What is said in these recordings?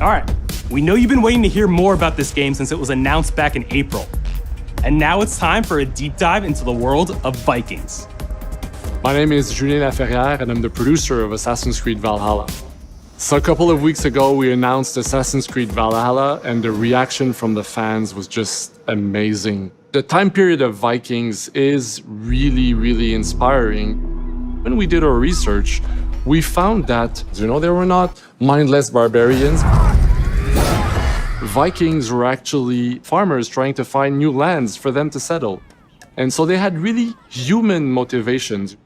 All right, we know you've been waiting to hear more about this game since it was announced back in April. And now it's time for a deep dive into the world of Vikings. My name is Julien Laferrière, and I'm the producer of Assassin's Creed Valhalla. So a couple of weeks ago, we announced Assassin's Creed Valhalla, and the reaction from the fans was just amazing. The time period of Vikings is really, really inspiring. When we did our research, we found that, they were not mindless barbarians. Vikings were actually farmers trying to find new lands for them to settle. And so they had really human motivations.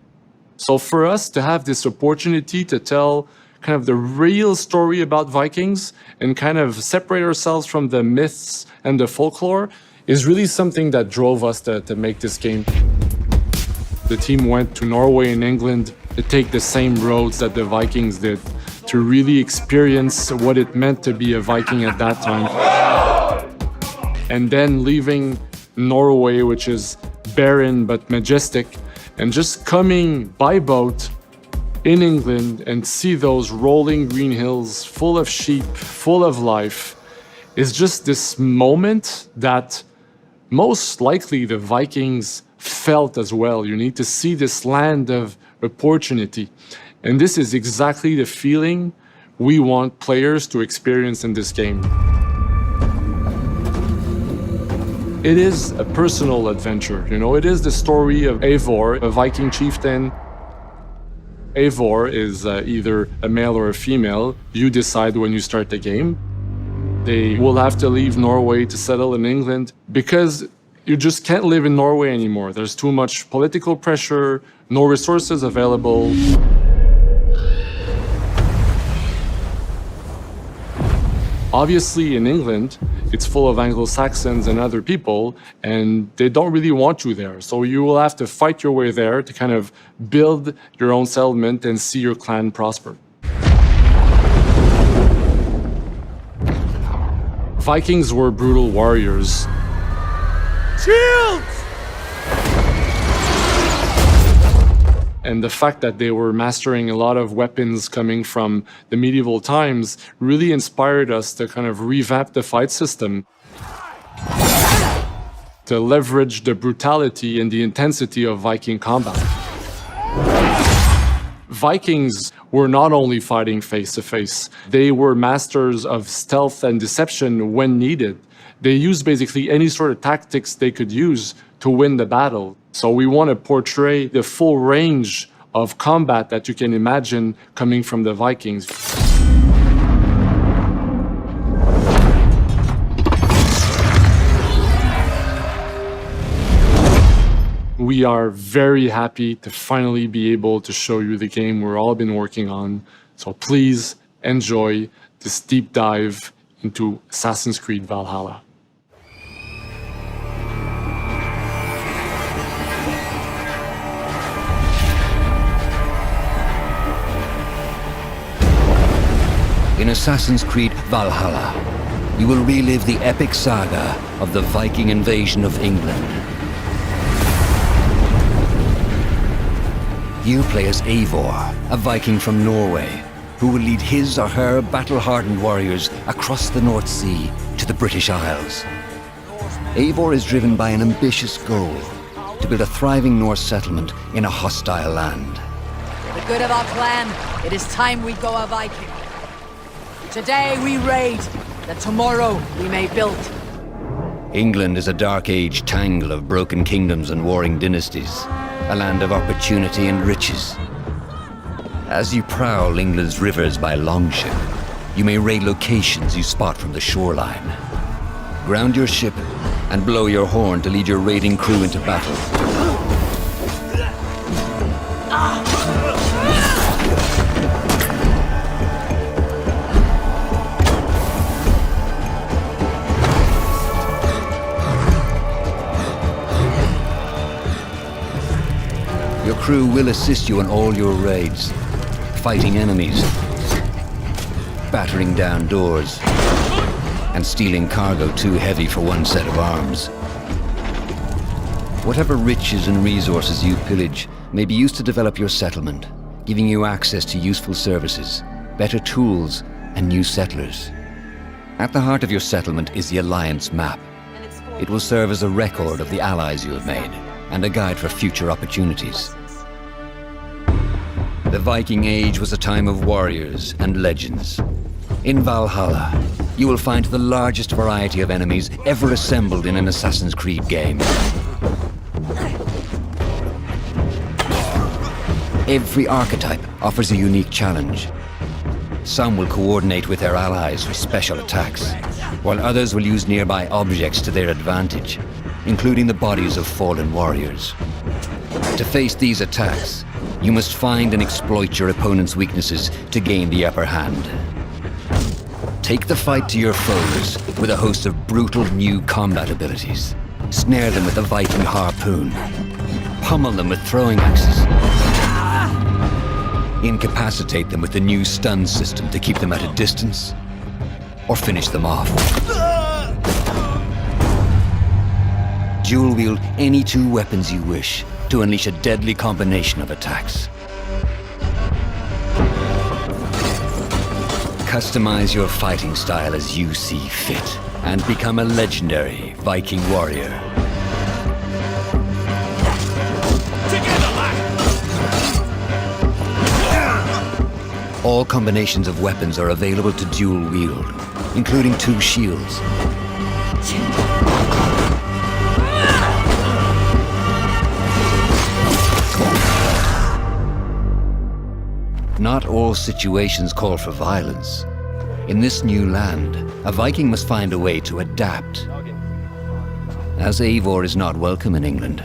So for us to have this opportunity to tell kind of the real story about Vikings and kind of separate ourselves from the myths and the folklore is really something that drove us to make this game. The team went to Norway and England to take the same roads that the Vikings did, to really experience what it meant to be a Viking at that time. And then leaving Norway, which is barren but majestic, and just coming by boat in England and see those rolling green hills full of sheep, full of life, is just this moment that most likely the Vikings felt as well. You need to see this land of opportunity. And this is exactly the feeling we want players to experience in this game. It is a personal adventure, it is the story of Eivor, a Viking chieftain. Eivor is either a male or a female. You decide when you start the game. They will have to leave Norway to settle in England because you just can't live in Norway anymore. There's too much political pressure, no resources available. Obviously, in England, it's full of Anglo-Saxons and other people, and they don't really want you there. So you will have to fight your way there to kind of build your own settlement and see your clan prosper. Vikings were brutal warriors. Shields! And the fact that they were mastering a lot of weapons coming from the medieval times really inspired us to kind of revamp the fight system, to leverage the brutality and the intensity of Viking combat. Vikings were not only fighting face-to-face, they were masters of stealth and deception when needed. They used basically any sort of tactics they could use to win the battle. So we want to portray the full range of combat that you can imagine coming from the Vikings. We are very happy to finally be able to show you the game we've all been working on. So please enjoy this deep dive into Assassin's Creed Valhalla. In Assassin's Creed Valhalla, you will relive the epic saga of the Viking invasion of England. You play as Eivor, a Viking from Norway, who will lead his or her battle-hardened warriors across the North Sea to the British Isles. Eivor is driven by an ambitious goal, to build a thriving Norse settlement in a hostile land. For the good of our clan, it is time we go a Viking. Today we raid, that tomorrow we may build. England is a dark age tangle of broken kingdoms and warring dynasties, a land of opportunity and riches. As you prowl England's rivers by longship, you may raid locations you spot from the shoreline. Ground your ship and blow your horn to lead your raiding crew into battle. Your crew will assist you on all your raids, fighting enemies, battering down doors, and stealing cargo too heavy for one set of arms. Whatever riches and resources you pillage may be used to develop your settlement, giving you access to useful services, better tools, and new settlers. At the heart of your settlement is the Alliance map. It will serve as a record of the allies you have made, and a guide for future opportunities. The Viking Age was a time of warriors and legends. In Valhalla, you will find the largest variety of enemies ever assembled in an Assassin's Creed game. Every archetype offers a unique challenge. Some will coordinate with their allies for special attacks, while others will use nearby objects to their advantage, including the bodies of fallen warriors. To face these attacks, you must find and exploit your opponent's weaknesses to gain the upper hand. Take the fight to your foes with a host of brutal new combat abilities. Snare them with a Viking harpoon. Pummel them with throwing axes. Incapacitate them with the new stun system to keep them at a distance, or finish them off. Dual wield any two weapons you wish to unleash a deadly combination of attacks. Customize your fighting style as you see fit, and become a legendary Viking warrior. All combinations of weapons are available to dual wield, including two shields. Not all situations call for violence. In this new land, a Viking must find a way to adapt. As Eivor is not welcome in England,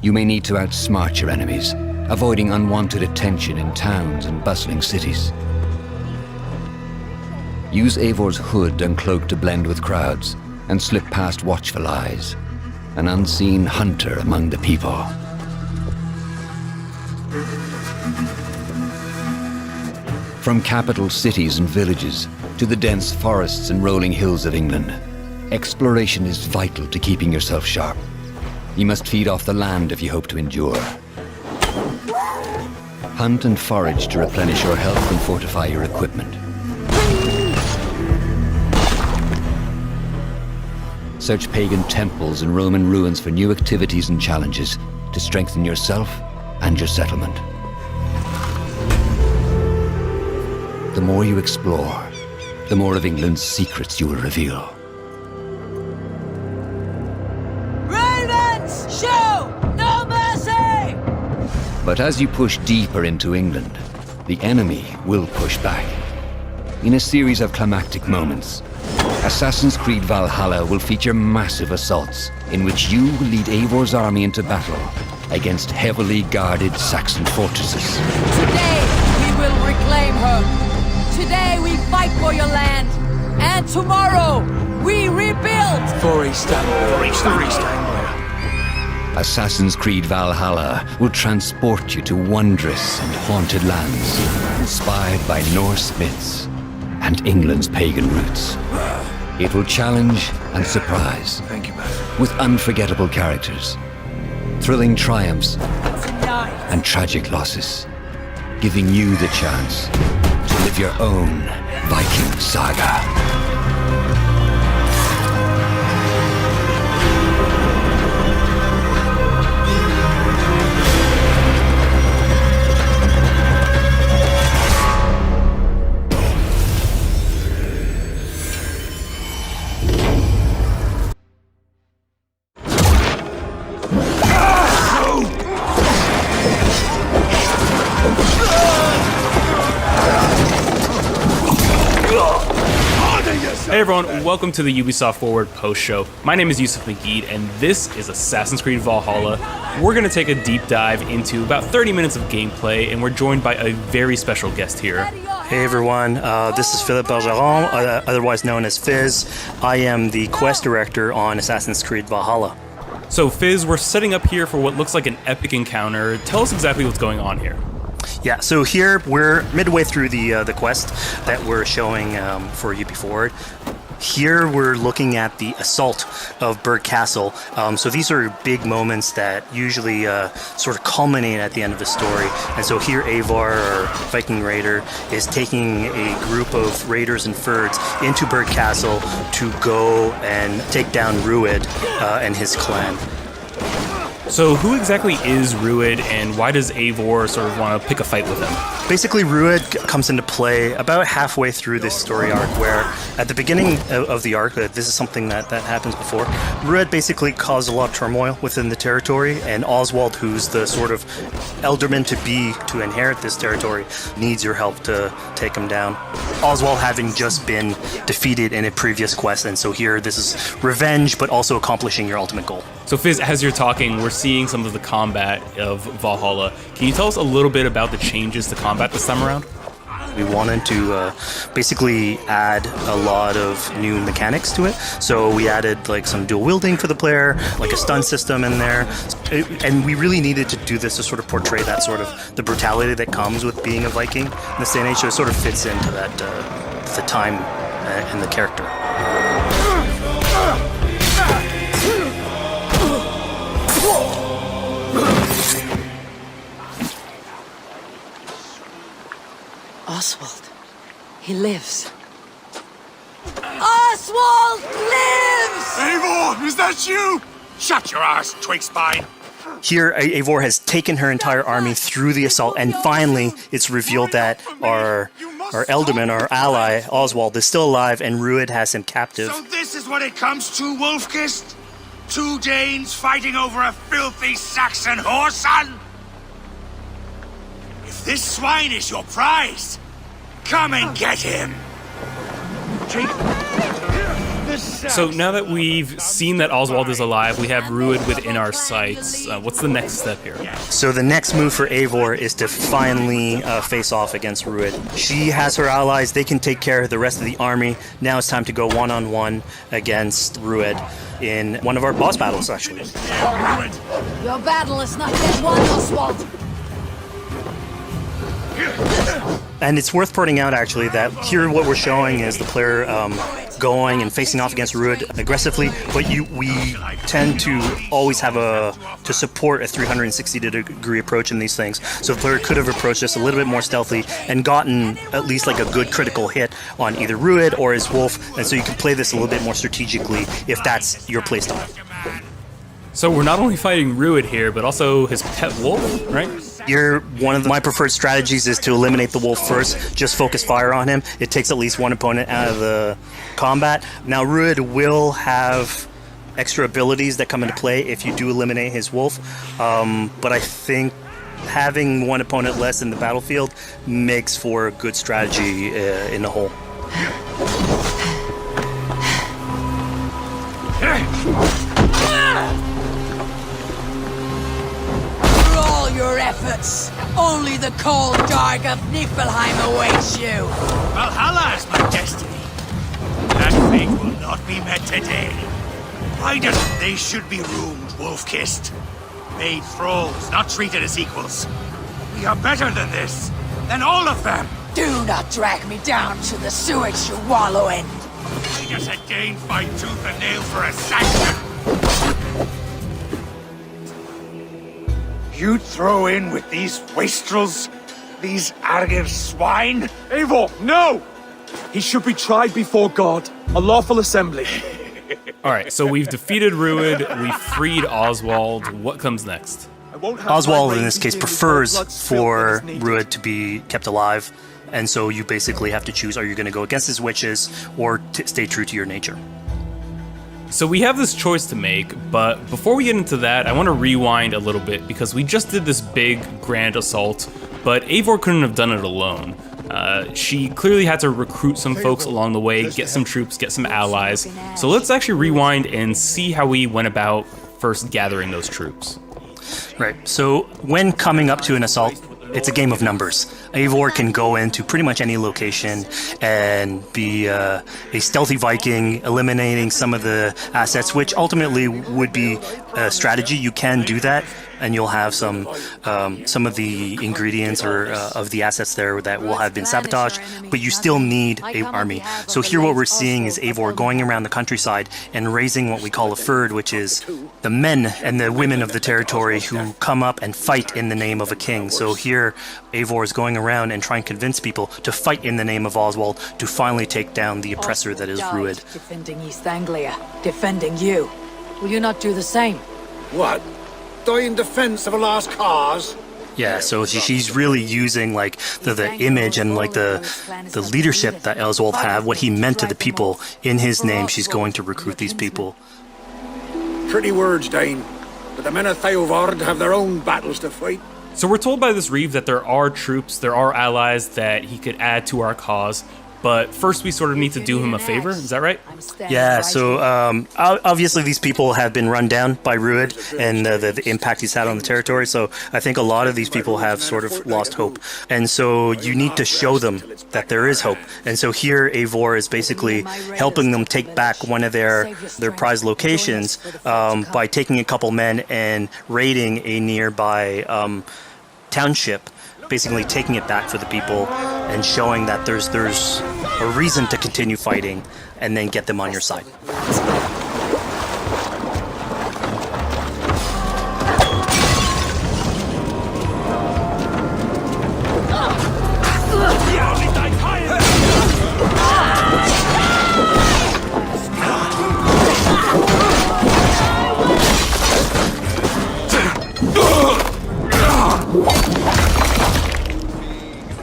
you may need to outsmart your enemies, avoiding unwanted attention in towns and bustling cities. Use Eivor's hood and cloak to blend with crowds, and slip past watchful eyes, an unseen hunter among the people. From capital cities and villages to the dense forests and rolling hills of England, exploration is vital to keeping yourself sharp. You must feed off the land if you hope to endure. Hunt and forage to replenish your health and fortify your equipment. Search pagan temples and Roman ruins for new activities and challenges to strengthen yourself and your settlement. The more you explore, the more of England's secrets you will reveal. Ravens, show no mercy! But as you push deeper into England, the enemy will push back. In a series of climactic moments, Assassin's Creed Valhalla will feature massive assaults in which you will lead Eivor's army into battle against heavily guarded Saxon fortresses. Today, we will reclaim her. Today, we fight for your land. And tomorrow, we rebuild. For East Anglia. Assassin's Creed Valhalla will transport you to wondrous and haunted lands, inspired by Norse myths and England's pagan roots. It will challenge and surprise. Thank you, Matt. With unforgettable characters, thrilling triumphs, and tragic losses, giving you the chance to live your own Viking saga. Hey everyone, welcome to the Ubisoft Forward post-show. My name is Yusuf Magid, and this is Assassin's Creed Valhalla. We're going to take a deep dive into about 30 minutes of gameplay, and we're joined by a very special guest here. Hey everyone, this is Philippe Bergeron, otherwise known as Fizz. I am the quest director on Assassin's Creed Valhalla. So Fizz, we're setting up here for what looks like an epic encounter. Tell us exactly what's going on here. Yeah, so here we're midway through the quest that we're showing for UB Forward. Here we're looking at the assault of Berg Castle. So these are big moments that usually sort of culminate at the end of the story. And so here Eivor, our Viking raider, is taking a group of raiders and fyrds into Berg Castle to go and take down Rued and his clan. So who exactly is Rued, and why does Eivor sort of want to pick a fight with him? Basically, Rued comes into play about halfway through this story arc, where at the beginning of the arc, this is something that happens before, Rued basically caused a lot of turmoil within the territory, and Oswald, who's the sort of elderman-to-be to inherit this territory, needs your help to take him down. Oswald having just been defeated in a previous quest, and so here this is revenge, but also accomplishing your ultimate goal. So Fizz, as you're talking, we're seeing some of the combat of Valhalla. Can you tell us a little bit about the changes to combat this time around? We wanted to basically add a lot of new mechanics to it. So we added like some dual wielding for the player, like a stun system in there. And we really needed to do this to sort of portray that sort of the brutality that comes with being a Viking in this day and age. So it sort of fits into that the time and the character. Oswald. He lives. Oswald lives! Eivor, is that you? Shut your arse, twig spine. Here, Eivor has taken her entire army through the assault, and finally it's revealed that our Elderman, our ally, Oswald, is still alive, and Rued has him captive. So this is what it comes to, Wolfkist? 2 Danes fighting over a filthy Saxon whoreson? If this swine is your prize, come and get him! So now that we've seen that Oswald is alive, we have Rued within our sights. What's the next step here? So the next move for Eivor is to finally face off against Rued. She has her allies, they can take care of the rest of the army. Now it's time to go one-on-one against Rued in one of our boss battles, actually. Your battle is not yet won, Oswald. And it's worth pointing out, actually, that here what we're showing is the player going and facing off against Rued aggressively, but we tend to always have to support a 360-degree approach in these things. So the player could have approached us a little bit more stealthily and gotten at least like a good critical hit on either Rued or his wolf, and so you can play this a little bit more strategically if that's your playstyle. So we're not only fighting Rued here, but also his pet wolf, right? Here, one of my preferred strategies is to eliminate the wolf first, just focus fire on him. It takes at least one opponent out of the combat. Now, Rued will have extra abilities that come into play if you do eliminate his wolf, but I think having one opponent less in the battlefield makes for a good strategy in the whole. Your efforts. Only the cold dark of Niflheim awaits you. Valhalla is my destiny. That fate will not be met today. Why doesn't they should be roomed, Wolfkist? Made thralls, not treated as equals. We are better than this. Than all of them. Do not drag me down to the sewage you wallow in. Why does a Dane fight tooth and nail for a Saxon? You'd throw in with these wastrels? These arrogant swine? Eivor, no! He should be tried before God, a lawful assembly. All right, so we've defeated Rued, we freed Oswald. What comes next? Oswald, in this case, prefers for Rued to be kept alive, and so you basically have to choose, are you going to go against his wishes or stay true to your nature? So we have this choice to make, but before we get into that, I want to rewind a little bit because we just did this big, grand assault, but Eivor couldn't have done it alone. She clearly had to recruit some folks along the way, get some troops, get some allies. So let's actually rewind and see how we went about first gathering those troops. Right, so when coming up to an assault, it's a game of numbers. Eivor can go into pretty much any location and be a stealthy Viking, eliminating some of the assets, which ultimately would be a strategy. You can do that and you'll have some of the ingredients or of the assets there that will have been sabotaged, but you still need an army. So here what we're seeing is Eivor going around the countryside and raising what we call a fyrd, which is the men and the women of the territory who come up and fight in the name of a king. So here Eivor is going around and trying to convince people to fight in the name of Oswald to finally take down the oppressor that is Rued. Defending East Anglia, defending you. Will you not do the same? What? Die in defense of a lost cause? Yeah, so she's really using like the image and like the leadership that Oswald had, what he meant to the people. In his name, she's going to recruit these people. Pretty words, Dane. But the men of Theovard have their own battles to fight. So we're told by this Reeve that there are troops, there are allies that he could add to our cause, but first we sort of need to do him a favor, is that right? Yeah, so obviously these people have been run down by Rued and the impact he's had on the territory, so I think a lot of these people have sort of lost hope. And so you need to show them that there is hope. And so here Eivor is basically helping them take back one of their prized locations by taking a couple men and raiding a nearby township, basically taking it back for the people and showing that there's a reason to continue fighting and then get them on your side.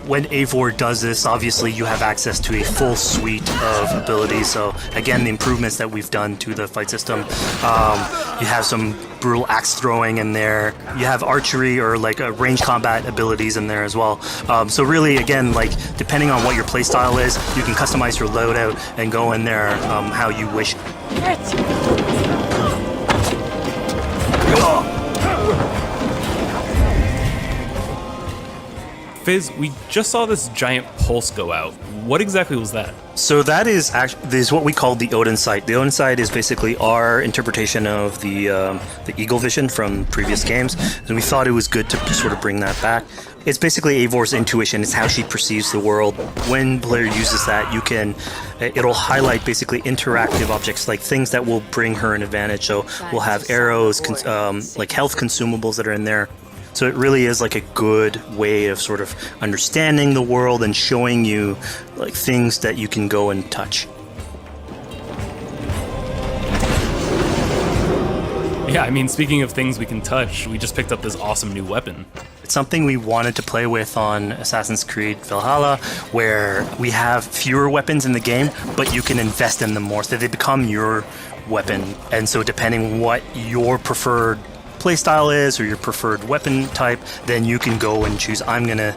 When Eivor does this, obviously you have access to a full suite of abilities. So again, the improvements that we've done to the fight system. You have some brutal axe throwing in there. You have archery or like range combat abilities in there as well. So really, again, like depending on what your playstyle is, you can customize your loadout and go in there how you wish. Fizz, we just saw this giant pulse go out. What exactly was that? So that is what we call the Odin sight. The Odin sight is basically our interpretation of the eagle vision from previous games, and we thought it was good to sort of bring that back. It's basically Eivor's intuition. It's how she perceives the world. When player uses that, it'll highlight basically interactive objects, like things that will bring her an advantage. So we'll have arrows, like health consumables that are in there. So it really is like a good way of sort of understanding the world and showing you like things that you can go and touch. Yeah, I mean, speaking of things we can touch, we just picked up this awesome new weapon. It's something we wanted to play with on Assassin's Creed Valhalla, where we have fewer weapons in the game, but you can invest in them more, so they become your weapon. And so depending what your preferred playstyle is or your preferred weapon type, then you can go and choose, I'm gonna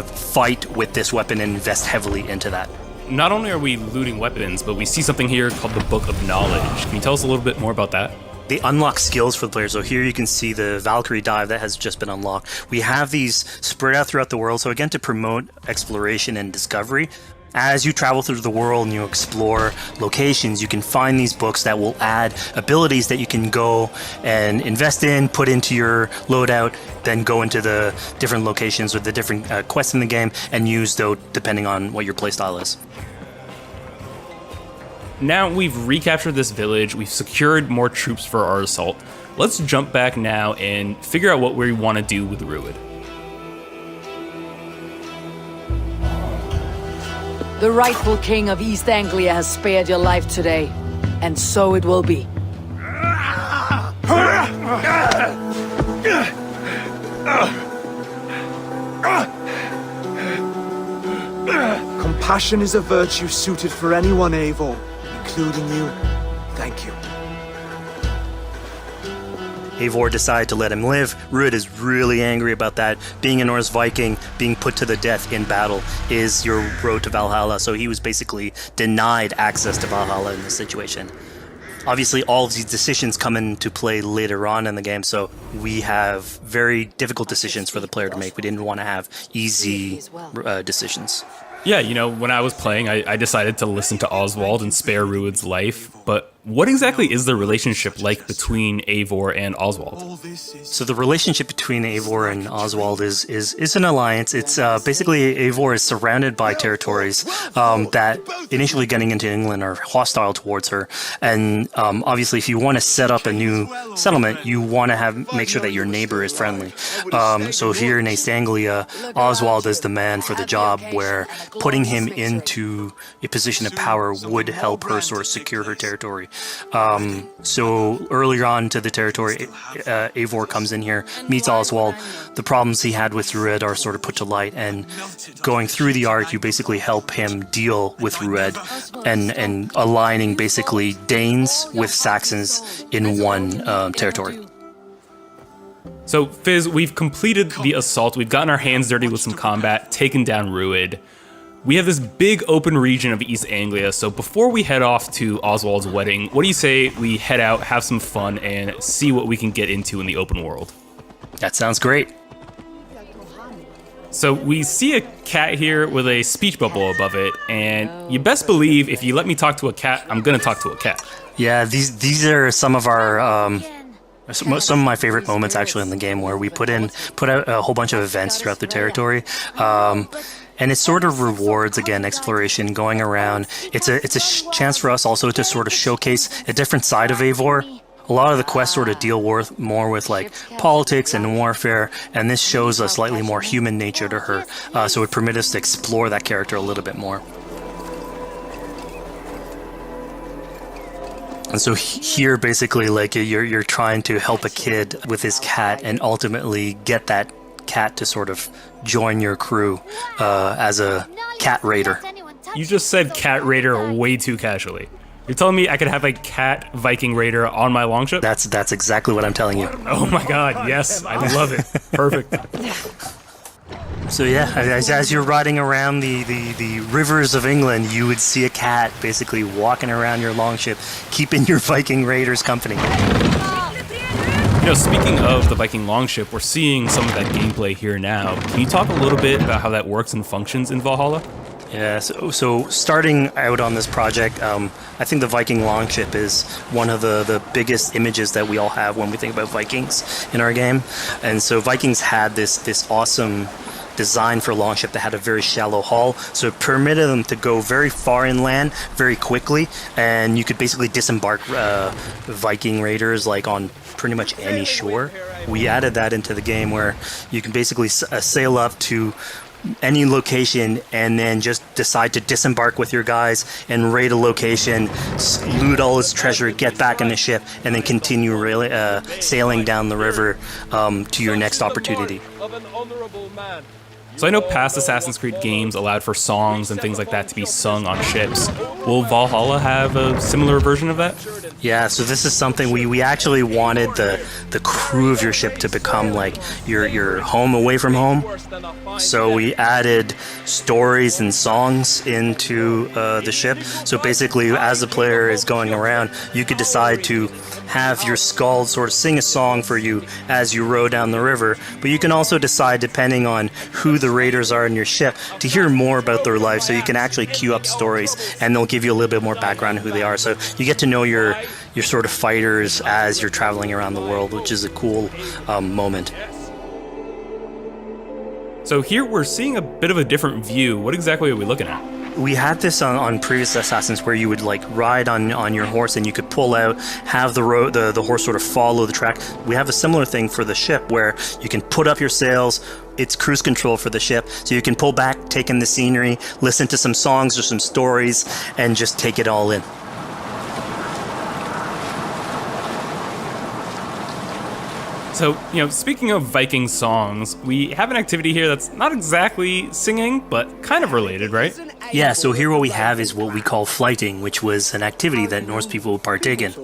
fight with this weapon and invest heavily into that. Not only are we looting weapons, but we see something here called the Book of Knowledge. Can you tell us a little bit more about that? They unlock skills for the players. So here you can see the Valkyrie dive that has just been unlocked. We have these spread out throughout the world, so again, to promote exploration and discovery. As you travel through the world and you explore locations, you can find these books that will add abilities that you can go and invest in, put into your loadout, then go into the different locations with the different quests in the game and use those depending on what your playstyle is. Now we've recaptured this village, we've secured more troops for our assault. Let's jump back now and figure out what we want to do with Rued. The rightful king of East Anglia has spared your life today, and so it will be. Compassion is a virtue suited for anyone, Eivor, including you. Thank you. Eivor decided to let him live. Rued is really angry about that. Being a Norse Viking, being put to the death in battle is your road to Valhalla, so he was basically denied access to Valhalla in this situation. Obviously, all of these decisions come into play later on in the game, so we have very difficult decisions for the player to make. We didn't want to have easy decisions. Yeah, you know, when I was playing, I decided to listen to Oswald and spare Rued's life, but what exactly is the relationship like between Eivor and Oswald? So the relationship between Eivor and Oswald is an alliance. It's basically Eivor is surrounded by territories that initially getting into England are hostile towards her, and obviously if you want to set up a new settlement, you want to make sure that your neighbor is friendly. So here in East Anglia, Oswald is the man for the job, where putting him into a position of power would help her sort of secure her territory. So earlier on to the territory, Eivor comes in here, meets Oswald. The problems he had with Rued are sort of put to light, and going through the arc, you basically help him deal with Rued and aligning basically Danes with Saxons in one territory. So, Fizz, we've completed the assault. We've gotten our hands dirty with some combat, taken down Rued. We have this big open region of East Anglia, so before we head off to Oswald's wedding, what do you say we head out, have some fun, and see what we can get into in the open world? That sounds great. So we see a cat here with a speech bubble above it, and you best believe if you let me talk to a cat, I'm gonna talk to a cat. Yeah, these are some of our some of my favorite moments actually in the game, where we put out a whole bunch of events throughout the territory. And it sort of rewards, again, exploration, going around. It's a chance for us also to sort of showcase a different side of Eivor. A lot of the quests sort of deal more with like politics and warfare, and this shows a slightly more human nature to her. So it permits us to explore that character a little bit more. And so here, basically, like you're trying to help a kid with his cat, and ultimately get that cat to sort of join your crew as a cat raider. You just said cat raider way too casually. You're telling me I could have a cat Viking raider on my longship? That's exactly what I'm telling you. Oh my god, yes, I love it. Perfect. So yeah, as you're riding around the rivers of England, you would see a cat basically walking around your longship, keeping your Viking raiders company. You know, speaking of the Viking longship, we're seeing some of that gameplay here now. Can you talk a little bit about how that works and functions in Valhalla? Yeah, so starting out on this project, I think the Viking longship is one of the biggest images that we all have when we think about Vikings in our game. And so Vikings had this awesome design for longship that had a very shallow hull, so it permitted them to go very far inland very quickly, and you could basically disembark Viking raiders like on pretty much any shore. We added that into the game, where you can basically sail up to any location and then just decide to disembark with your guys and raid a location, loot all its treasure, get back in the ship, and then continue sailing down the river to your next opportunity. So I know past Assassin's Creed games allowed for songs and things like that to be sung on ships. Will Valhalla have a similar version of that? Yeah, so this is something we actually wanted the crew of your ship to become like your home away from home. So we added stories and songs into the ship. So basically, as the player is going around, you could decide to have your skald sort of sing a song for you as you row down the river. But you can also decide, depending on who the raiders are in your ship, to hear more about their life. So you can actually queue up stories, and they'll give you a little bit more background on who they are. So you get to know your sort of fighters as you're traveling around the world, which is a cool moment. So here we're seeing a bit of a different view. What exactly are we looking at? We had this on previous Assassins, where you would like ride on your horse, and you could pull out, have the horse sort of follow the track. We have a similar thing for the ship, where you can put up your sails. It's cruise control for the ship, so you can pull back, take in the scenery, listen to some songs or some stories, and just take it all in. So, you know, speaking of Viking songs, we have an activity here that's not exactly singing, but kind of related, right? Yeah, so here what we have is what we call flighting, which was an activity that Norse people would partake in.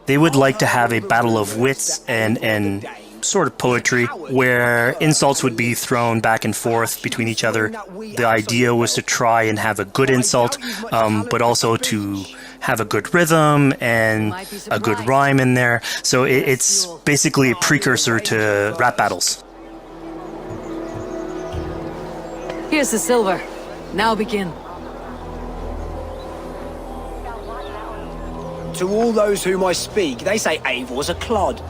They would like to have a battle of wits and sort of poetry, where insults would be thrown back and forth between each other. The idea was to try and have a good insult, but also to have a good rhythm and a good rhyme in there. So it's basically a precursor to rap battles. Here's the silver. Now begin. To all those whom I speak, they say Eivor's a clod.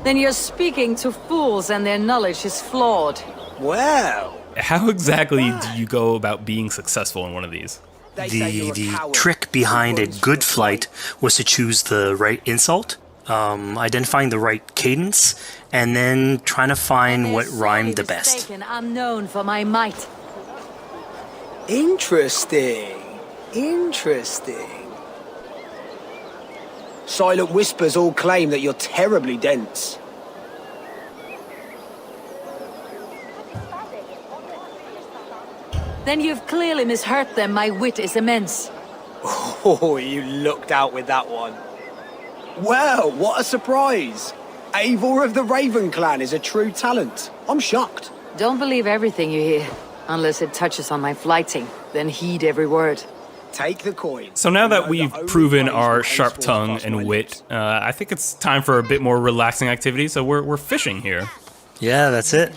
Then you're speaking to fools and their knowledge is flawed. Well, How exactly do you go about being successful in one of these? they say you're a The coward. trick behind a Words good for flight was to choose the right insult, identifying the right cadence, and then trying to find what They're rhymed the sorely best. mistaken. I'm known for my might. Interesting. Interesting. Silent whispers all claim that you're terribly dense. Then you've clearly misheard them. My wit is immense. Oh, you looked out with that one. Well, what a surprise. Eivor of the Raven Clan is a true talent. I'm shocked. Don't believe everything you hear, unless it touches on my flighting. Then heed every word. Take the coin. So now that Know we've only proven praise our will sharp henceforth tongue pass my and lips. wit, I think it's time for a bit more relaxing activity. So we're fishing here. Yeah, that's it.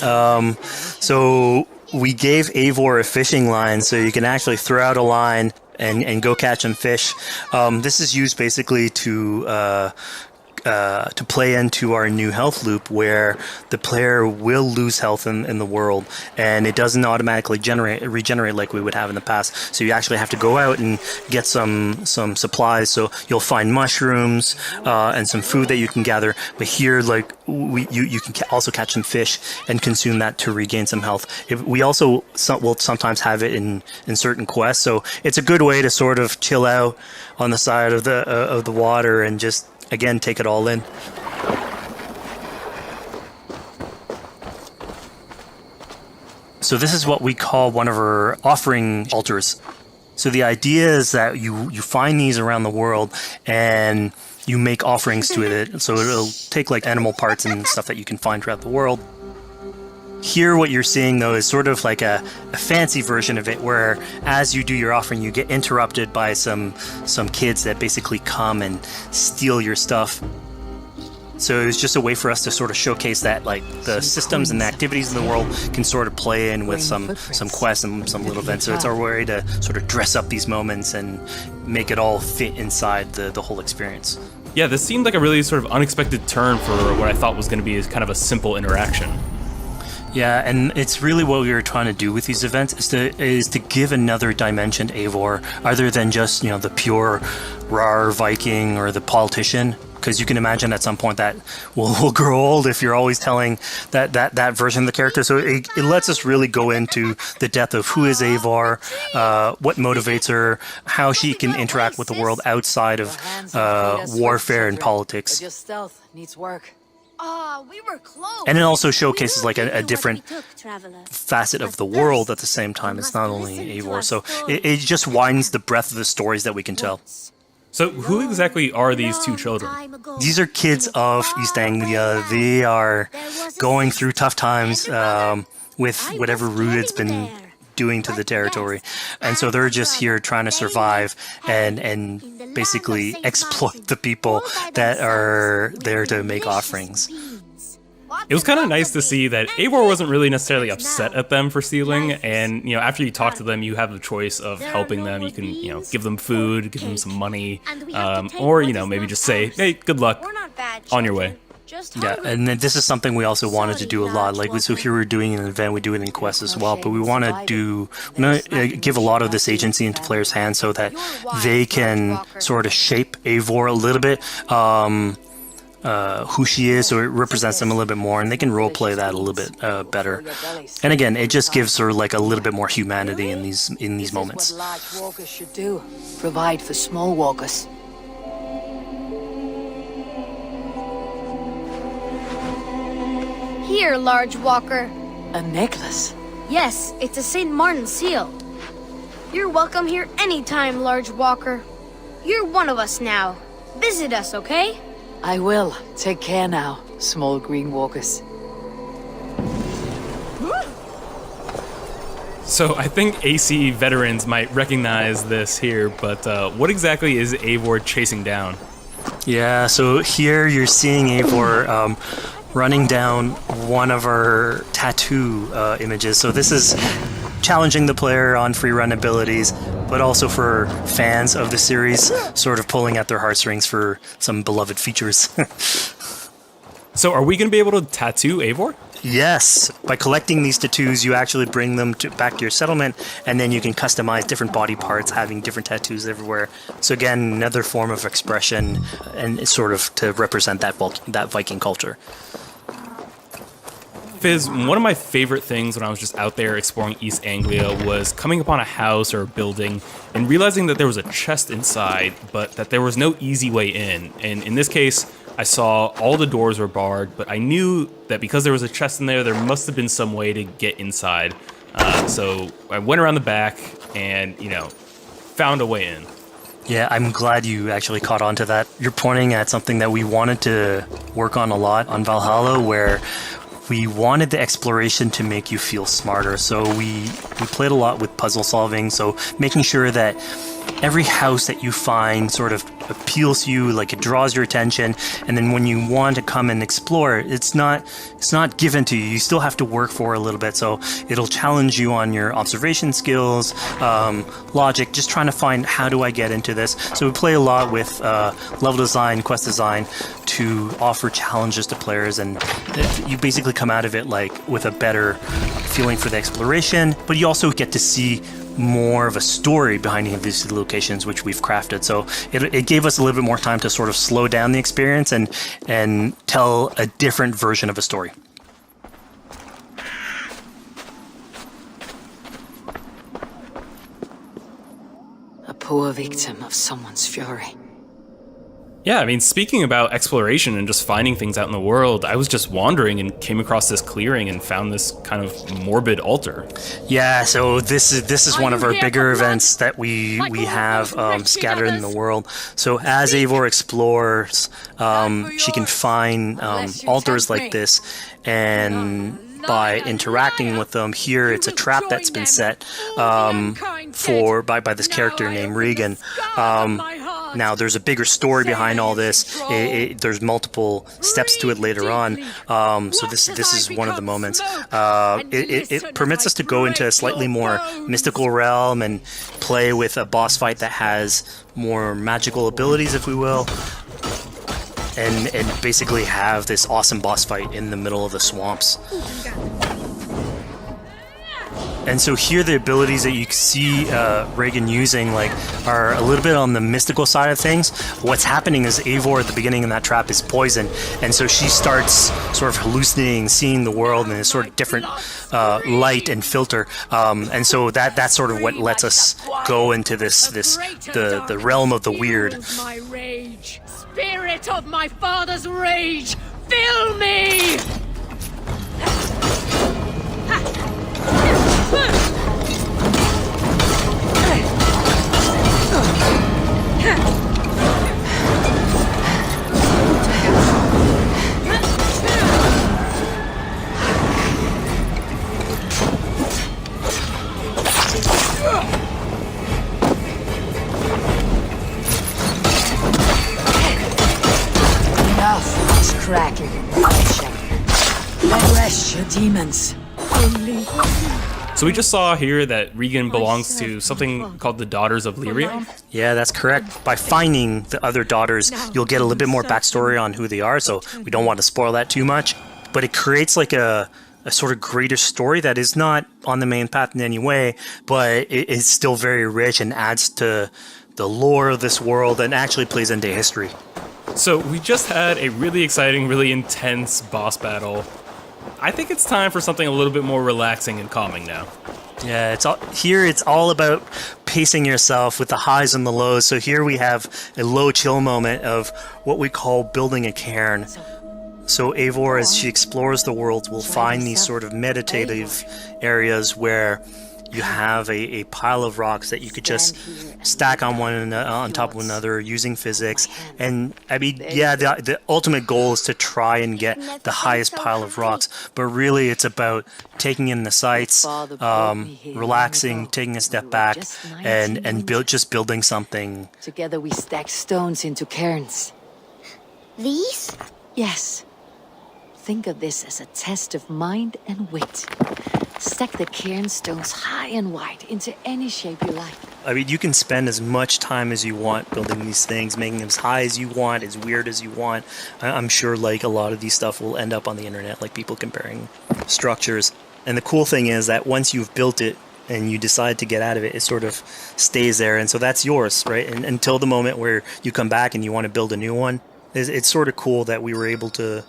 So we gave Eivor a fishing line, so you can actually throw out a line and go catch some fish. This is used basically to play into our new health loop, where the player will lose health in the world, and it doesn't automatically regenerate like we would have in the past. So you actually have to go out and get some supplies. So you'll find mushrooms and some food that you can gather. But here, like you can also catch some fish and consume that to regain some health. We also will sometimes have it in certain quests. So it's a good way to sort of chill out on the side of the water and just, again, take it all in. So this is what we call one of our offering altars. So the idea is that you find these around the world and you make offerings to it. So it'll take like animal parts and stuff that you can find throughout the world. Here, what you're seeing, though, is sort of like a fancy version of it, where as you do your offering, you get interrupted by some kids that basically come and steal your stuff. So it was just a way for us to sort of showcase that, like, the systems and the activities in the world can sort of play in with some quests and some little events. So it's our way to sort of dress up these moments and make it all fit inside the whole experience. Yeah, this seemed like a really sort of unexpected turn for what I thought was going to be kind of a simple interaction. Yeah, and it's really what we were trying to do with these events is to give another dimension to Eivor, other than just, you know, the pure rar Viking or the politician. Because you can imagine at some point that will grow old if you're always telling that version of the character. So it lets us really go into the depth of who is Eivor, what motivates her, how she can interact with the world outside of warfare and politics. But your stealth needs work. We were close. And it also showcases like a different traveler. facet of the world at the same time. It's not only Eivor. So it just widens the breadth of the stories that we can tell. So who exactly are these two children? These are kids of East Anglia. They are going through tough times with whatever Rued's been doing to the territory. And so they're just here trying to survive and basically exploit the people that are there to make offerings. It was kind of nice to see that Eivor wasn't really necessarily upset at them for stealing, and, you know, after you talk to them, you have the choice of helping them. You can, you know, give them food, give them some money, or, you know, maybe just say, hey, good luck, on your way. Yeah, and then this is something we also wanted to do a lot. Like, so here we're doing an event, we do it in quests as well, but we want to give a lot of this agency into players' hands so that they can sort of shape Eivor a little bit, who she is, so it represents them a little bit more, and they can roleplay that a little bit better. And again, it just gives her like a little bit more humanity in these moments. This is what large walkers should do. Provide for small walkers. Here, large walker. A necklace. Yes, it's a St. Martin seal. You're welcome here anytime, large walker. You're one of us now. Visit us, okay? I will. Take care now, small green walkers. So I think AC veterans might recognize this here, but what exactly is Eivor chasing down? Yeah, so here you're seeing Eivor running down one of our tattoo images. So this is challenging the player on free run abilities, but also for fans of the series, sort of pulling at their heartstrings for some beloved features. So are we going to be able to tattoo Eivor? Yes, by collecting these tattoos, you actually bring them back to your settlement, and then you can customize different body parts, having different tattoos everywhere. So again, another form of expression, and it's sort of to represent that Viking culture. Fizz, one of my favorite things when I was just out there exploring East Anglia was coming upon a house or a building and realizing that there was a chest inside, but that there was no easy way in. And in this case, I saw all the doors were barred, but I knew that because there was a chest in there, there must have been some way to get inside. So I went around the back and, found a way in. Yeah, I'm glad you actually caught on to that. You're pointing at something that we wanted to work on a lot on Valhalla, where we wanted the exploration to make you feel smarter. So we played a lot with puzzle solving, so making sure that every house that you find sort of appeals to you, like it draws your attention, and then when you want to come and explore, it's not given to you. You still have to work for it a little bit, so it'll challenge you on your observation skills, logic, just trying to find how do I get into this. So we play a lot with level design, quest design to offer challenges to players, and you basically come out of it like with a better feeling for the exploration, but you also get to see more of a story behind these locations, which we've crafted. So it gave us a little bit more time to sort of slow down the experience and tell a different version of a story. A poor victim of someone's fury. Yeah, I mean, speaking about exploration and just finding things out in the world, I was just wandering and came across this clearing and found this kind of morbid altar. Yeah, so this is one of our bigger events that we have scattered in the world. So as Eivor explores, she can find altars like this, and by interacting with them, here it's a trap that's been set by this character named Regan. Now, there's a bigger story behind all this. There's multiple steps to it later on. So this is one of the moments. It permits us to go into a slightly more mystical realm and play with a boss fight that has more magical abilities, if we will. And basically have this awesome boss fight in the middle of the swamps. And so here the abilities that you see Regan using are a little bit on the mystical side of things. What's happening is Eivor at the beginning in that trap is poisoned, and so she starts sort of hallucinating, seeing the world in a sort of different light and filter. And so that's sort of what lets us go into the realm of the weird. My rage, spirit of my father's rage, fill me! Enough of this crackling and bloodshed. Let rest your demons. So we just saw here that Regan belongs to something called the Daughters of Lyrium. Yeah, that's correct. By finding the other daughters, you'll get a little bit more backstory on who they are, so we don't want to spoil that too much. But it creates like a sort of greater story that is not on the main path in any way, but it is still very rich and adds to the lore of this world and actually plays into history. So we just had a really exciting, really intense boss battle. I think it's time for something a little bit more relaxing and calming now. Yeah, it's all about pacing yourself with the highs and the lows. So here we have a low chill moment of what we call building a cairn. So Eivor, as she explores the world, will find these sort of meditative areas where you have a pile of rocks that you could just stack on top of one another using physics. And I mean, yeah, the ultimate goal is to try and get the highest pile of rocks, but really it's about taking in the sights, relaxing, taking a step back, and building something. Together we stack stones into cairns. These? Yes. Think of this as a test of mind and wit. Stack the cairn stones high and wide into any shape you like. I mean, you can spend as much time as you want building these things, making them as high as you want, as weird as you want. I'm sure, like, a lot of these stuff will end up on the internet, like people comparing structures. And the cool thing is that once you've built it and you decide to get out of it, it sort of stays there. And so that's yours, right? And until the moment where you come back and you want to build a new one, it's sort of cool that we were able to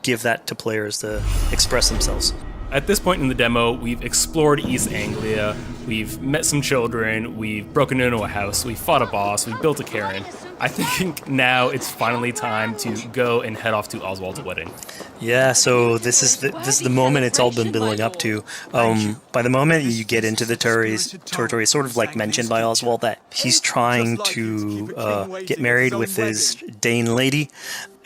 give that to players to express themselves. At this point in the demo, we've explored East Anglia, we've met some children, we've broken into a house, we fought a boss, we've built a cairn. I think now it's finally time to go and head off to Oswald's wedding. Yeah, so this is the moment it's all been building up to. By the moment you get into the territory, it's sort of like mentioned by Oswald that he's trying to get married with his Dane lady.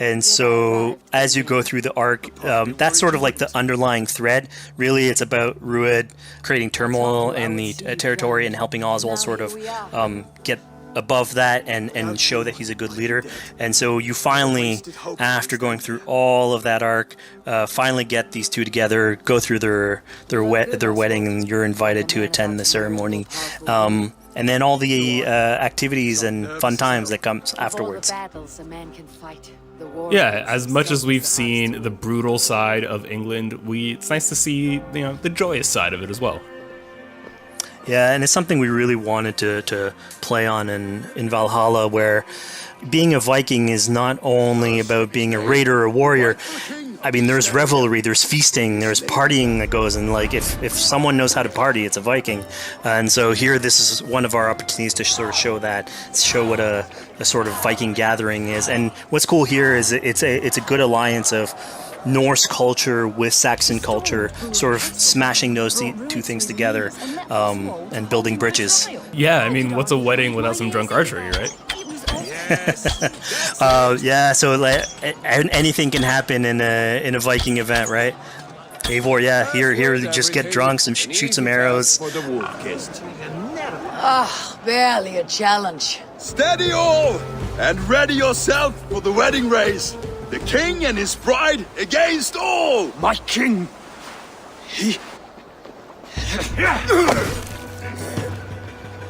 And so as you go through the arc, that's sort of like the underlying thread. Really, it's about Rued creating turmoil in the territory and helping Oswald sort of get above that and show that he's a good leader. And so you finally, after going through all of that arc, finally get these two together, go through their wedding, and you're invited to attend the ceremony. And then all the activities and fun times that comes afterwards. Yeah, as much as we've seen the brutal side of England, it's nice to see, the joyous side of it as well. Yeah, and it's something we really wanted to play on in Valhalla, where being a Viking is not only about being a raider or a warrior. I mean, there's revelry, there's feasting, there's partying that goes, and like if someone knows how to party, it's a Viking. And so here, this is one of our opportunities to sort of show what a sort of Viking gathering is. And what's cool here is it's a good alliance of Norse culture with Saxon culture, sort of smashing those two things together and building bridges. Yeah, I mean, what's a wedding without some drunk archery, right? Yeah, so like, anything can happen in a Viking event, right? Eivor, yeah, here, just get drunk, shoot some arrows. Barely a challenge. Steady all, and ready yourself for the wedding race. The king and his bride against all! My king!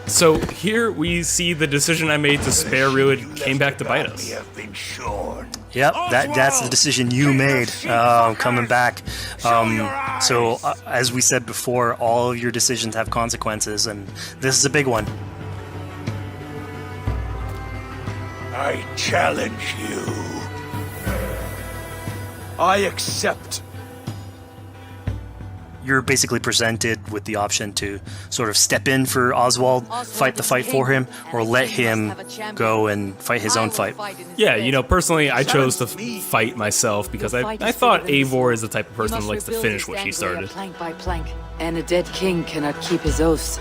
So here we see the decision I made to spare Rued came back to bite us. Yep, that's the decision you made, coming back. So as we said before, all of your decisions have consequences, and this is a big one. I challenge you. I accept. You're basically presented with the option to sort of step in for Oswald, fight the fight for him, or let him go and fight his own fight. Yeah, personally, I chose to fight myself because I thought Eivor is the type of person that likes to finish what she started. Plank by plank, and a dead king cannot keep his oaths.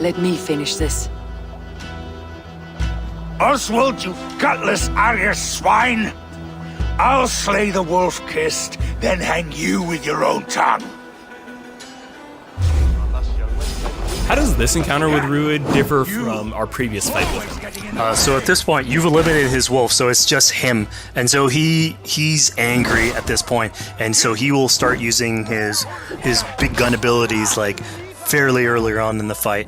Let me finish this. Oswald, you gutless Arya swine! I'll slay the wolf-kissed, then hang you with your own tongue. How does this encounter with Rued differ from our previous fight with him? So at this point, you've eliminated his wolf, so it's just him. And so he's angry at this point, and so he will start using his big gun abilities like fairly earlier on in the fight.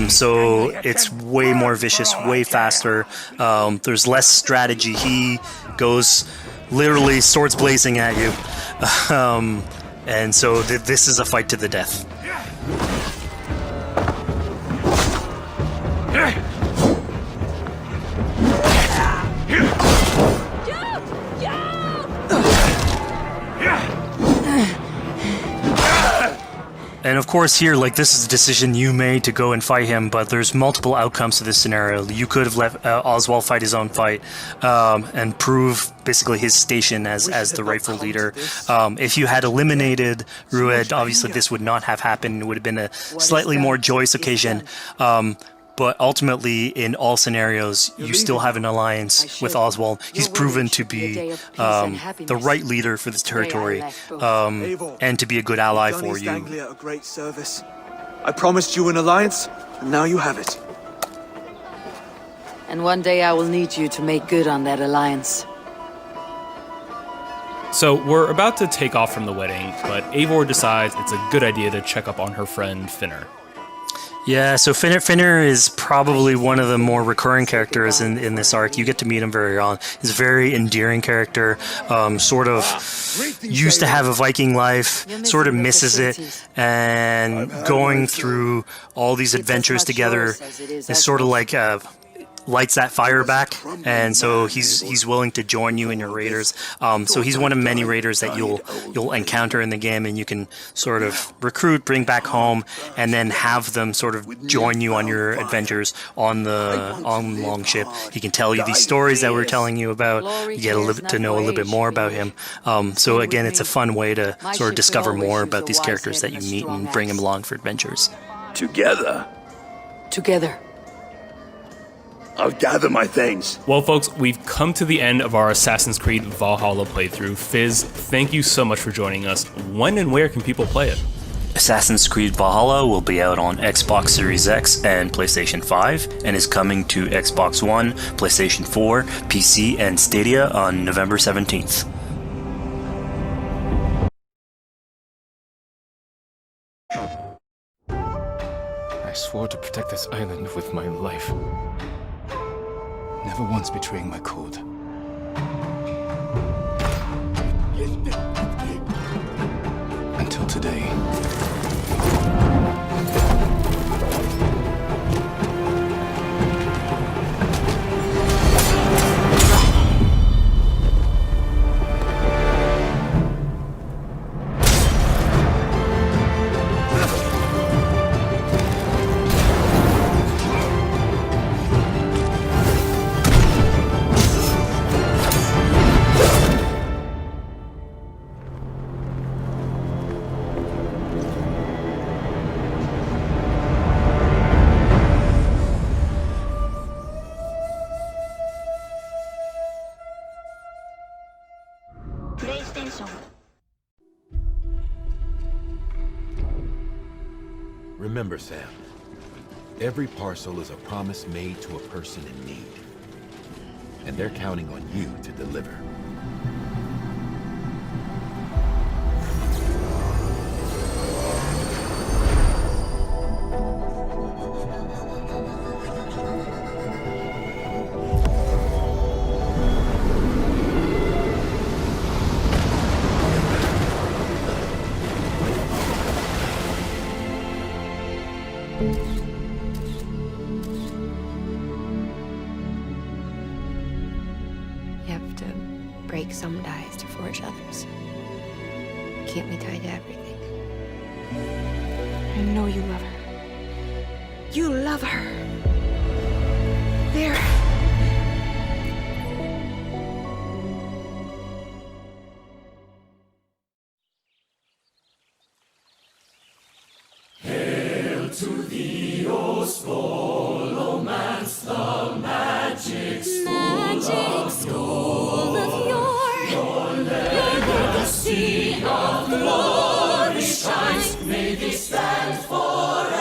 So it's way more vicious, way faster. There's less strategy. He goes literally swords blazing at you. And so this is a fight to the death. And of course here, like, this is a decision you made to go and fight him, but there's multiple outcomes to this scenario. You could have let Oswald fight his own fight and prove basically his station as the rightful leader. If you had eliminated Rued, obviously this would not have happened. It would have been a slightly more joyous occasion. But ultimately, in all scenarios, you still have an alliance with Oswald. He's proven to be the right leader for this territory and to be a good ally for you. Anglia a great service. I promised you an alliance, and now you have it. And one day I will need you to make good on that alliance. So we're about to take off from the wedding, but Eivor decides it's a good idea to check up on her friend Finner. Yeah, so Finner is probably one of the more recurring characters in this arc. You get to meet him very early on. He's a very endearing character, sort of used to have a Viking life, sort of misses it, and going through all these adventures together is sort of like lights that fire back, and so he's willing to join you in your raiders. So he's one of many raiders that you'll encounter in the game, and you can sort of recruit, bring back home, and then have them sort of join you on your adventures on Longship. He can tell you these stories that we're telling you about. You get to know a little bit more about him. So again, it's a fun way to sort of discover more about these characters that you meet and bring them along for adventures. Together, I'll gather my things. Well, folks, we've come to the end of our Assassin's Creed Valhalla playthrough. Fizz, thank you so much for joining us. When and where can people play it? Assassin's Creed Valhalla will be out on Xbox Series X and PlayStation 5, and is coming to Xbox One, PlayStation 4, PC, and Stadia on November 17th. I swore to protect this island with my life. Never once betraying my code. Until today. Remember, Sam, every parcel is a promise made to a person in need. And they're counting on you to deliver. You have to break some ties to forge others. Keep me tied to everything. I know you love her. You love her. There. Hail to thee, O Scholomance, the magic school of your legacy of glory shines. May they stand forevermore.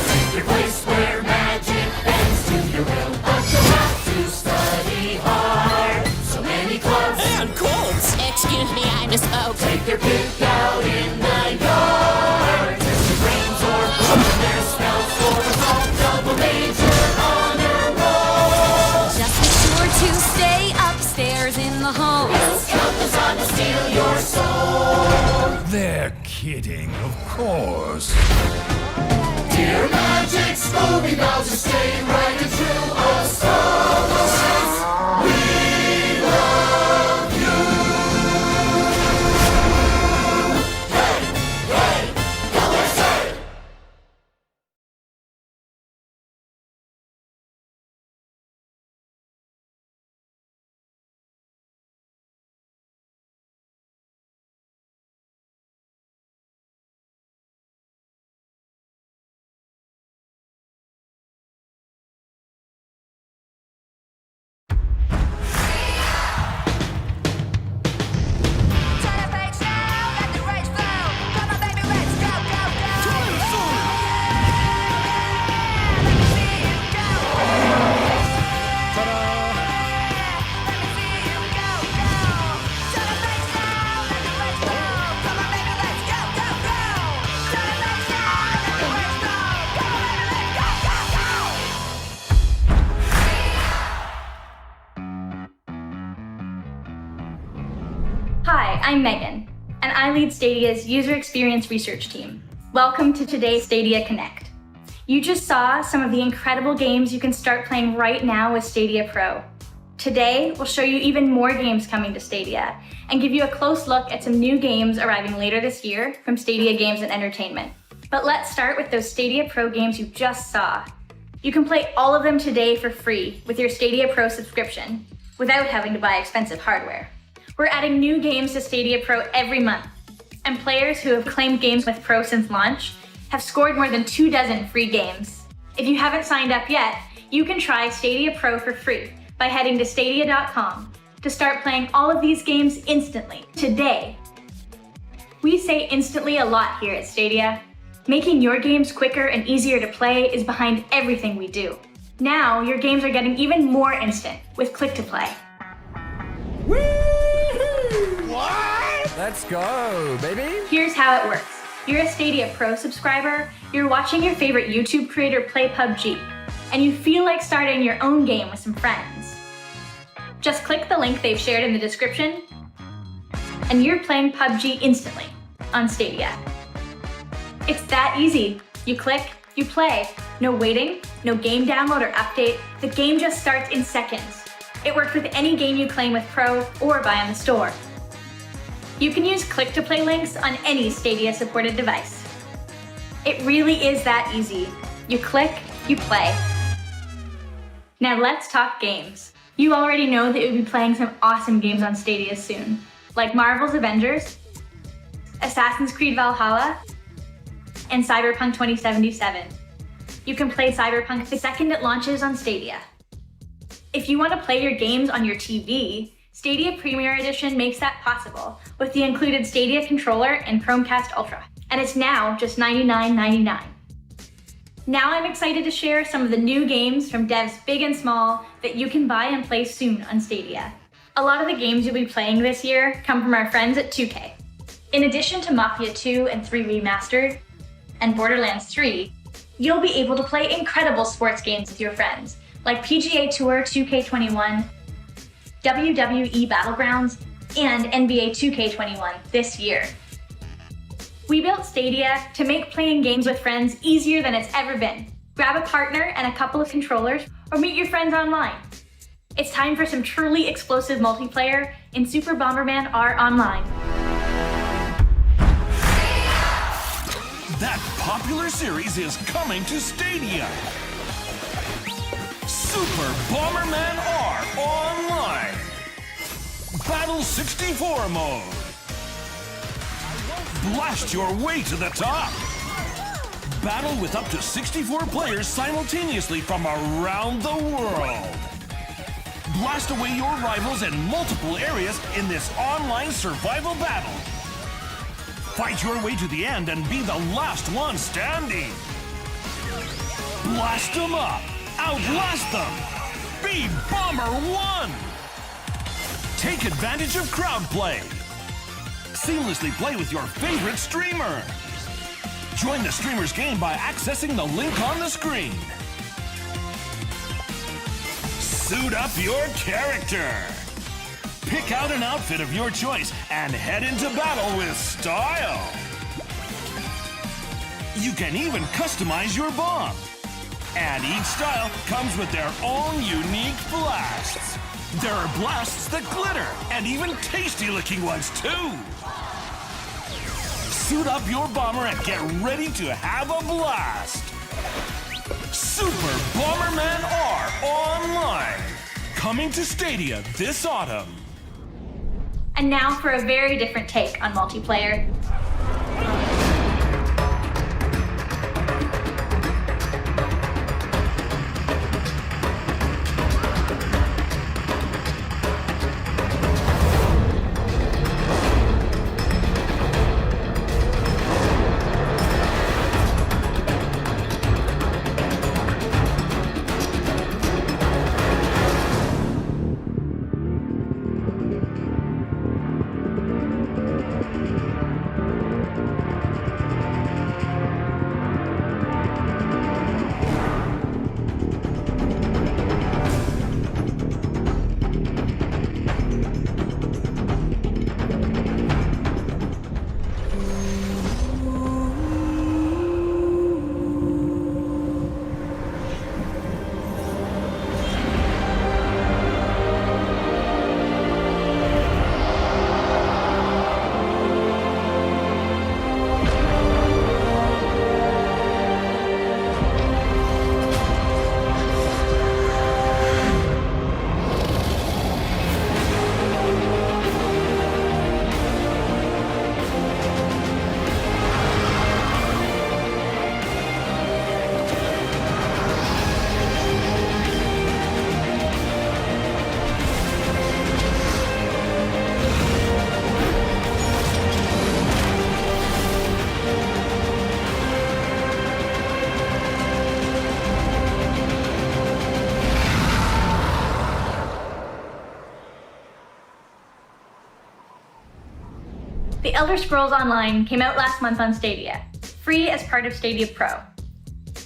Take your place where magic bends to your will, but you'll have to study hard. So many clubs and cults. Excuse me, I misspoke. Take your pick out in the yard. Test your brains or put their spells for the top double major honor roll. Just be sure to stay upstairs in the hall. Else Countess on to steal your soul. They're kidding, of course. Dear Magic School, we vow to stay right and true. Oh, Scholomance, we love you. I'm Megan, and I lead Stadia's user experience research team. Welcome to today's Stadia Connect. You just saw some of the incredible games you can start playing right now with Stadia Pro. Today, we'll show you even more games coming to Stadia and give you a close look at some new games arriving later this year from Stadia Games and Entertainment. But let's start with those Stadia Pro games you just saw. You can play all of them today for free with your Stadia Pro subscription without having to buy expensive hardware. We're adding new games to Stadia Pro every month, and players who have claimed games with Pro since launch have scored more than 24 free games. If you haven't signed up yet, you can try Stadia Pro for free by heading to stadia.com to start playing all of these games instantly, today. We say instantly a lot here at Stadia. Making your games quicker and easier to play is behind everything we do. Now, your games are getting even more instant with Click to Play. What? Let's go, baby. Here's how it works. You're a Stadia Pro subscriber, you're watching your favorite YouTube creator play PUBG, and you feel like starting your own game with some friends. Just click the link they've shared in the description, and you're playing PUBG instantly on Stadia. It's that easy. You click, you play. No waiting, no game download or update. The game just starts in seconds. It works with any game you claim with Pro or buy on the store. You can use Click to Play links on any Stadia supported device. It really is that easy. You click, you play. Now let's talk games. You already know that you'll be playing some awesome games on Stadia soon, like Marvel's Avengers, Assassin's Creed Valhalla, and Cyberpunk 2077. You can play Cyberpunk the second it launches on Stadia. If you want to play your games on your TV, Stadia Premier Edition makes that possible with the included Stadia controller and Chromecast Ultra, and it's now just $99.99. Now I'm excited to share some of the new games from devs big and small that you can buy and play soon on Stadia. A lot of the games you'll be playing this year come from our friends at 2K. In addition to Mafia 2 and 3 Remastered, and Borderlands 3, you'll be able to play incredible sports games with your friends, like PGA Tour 2K21, WWE Battlegrounds, and NBA 2K21 this year. We built Stadia to make playing games with friends easier than it's ever been. Grab a partner and a couple of controllers, or meet your friends online. It's time for some truly explosive multiplayer in Super Bomberman R Online. That popular series is coming to Stadia. Super Bomberman R Online. Battle 64 mode. Blast your way to the top. Battle with up to 64 players simultaneously from around the world. Blast away your rivals in multiple areas in this online survival battle. Fight your way to the end and be the last one standing. Blast them up. Outlast them. Be Bomber 1. Take advantage of crowd play. Seamlessly play with your favorite streamer. Join the streamer's game by accessing the link on the screen. Suit up your character. Pick out an outfit of your choice and head into battle with style. You can even customize your bomb. And each style comes with their own unique blasts. There are blasts that glitter, and even tasty-looking ones, too. Suit up your bomber and get ready to have a blast. Super Bomberman R Online. Coming to Stadia this autumn. And now for a very different take on multiplayer. The Elder Scrolls Online came out last month on Stadia, free as part of Stadia Pro.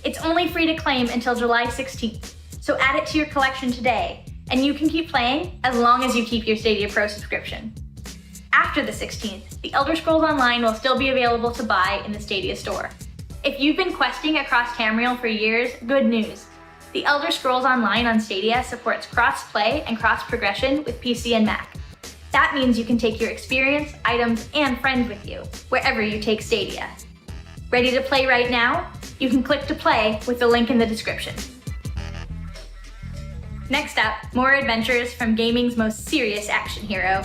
It's only free to claim until July 16th, so add it to your collection today, and you can keep playing as long as you keep your Stadia Pro subscription. After the 16th, The Elder Scrolls Online will still be available to buy in the Stadia store. If you've been questing across Tamriel for years, good news. The Elder Scrolls Online on Stadia supports cross-play and cross-progression with PC and Mac. That means you can take your experience, items, and friends with you, wherever you take Stadia. Ready to play right now? You can click to play with the link in the description. Next up, more adventures from gaming's most serious action hero.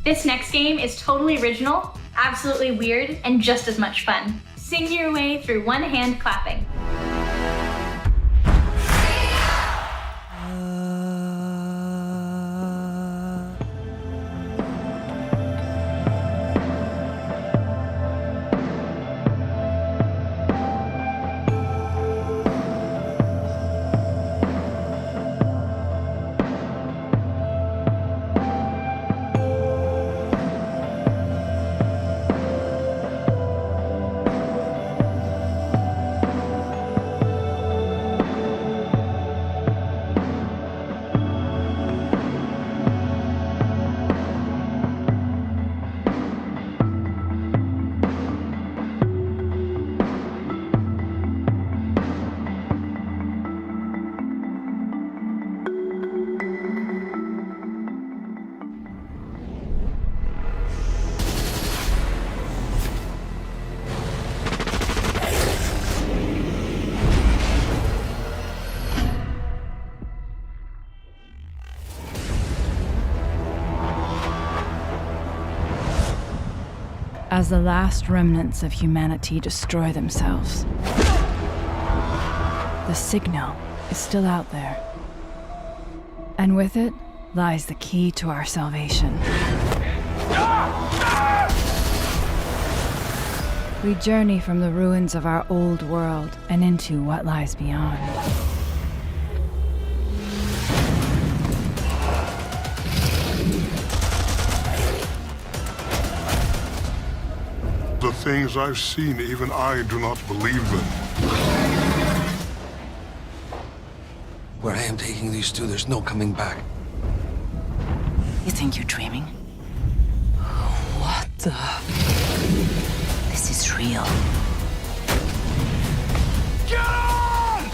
This next game is totally original, absolutely weird, and just as much fun. Sing your way through one hand clapping. As the last remnants of humanity destroy themselves, the signal is still out there. And with it lies the key to our salvation. We journey from the ruins of our old world and into what lies beyond. The things I've seen, even I do not believe them. Where I am taking these two, there's no coming back. You think you're dreaming? What the? This is real. Get on!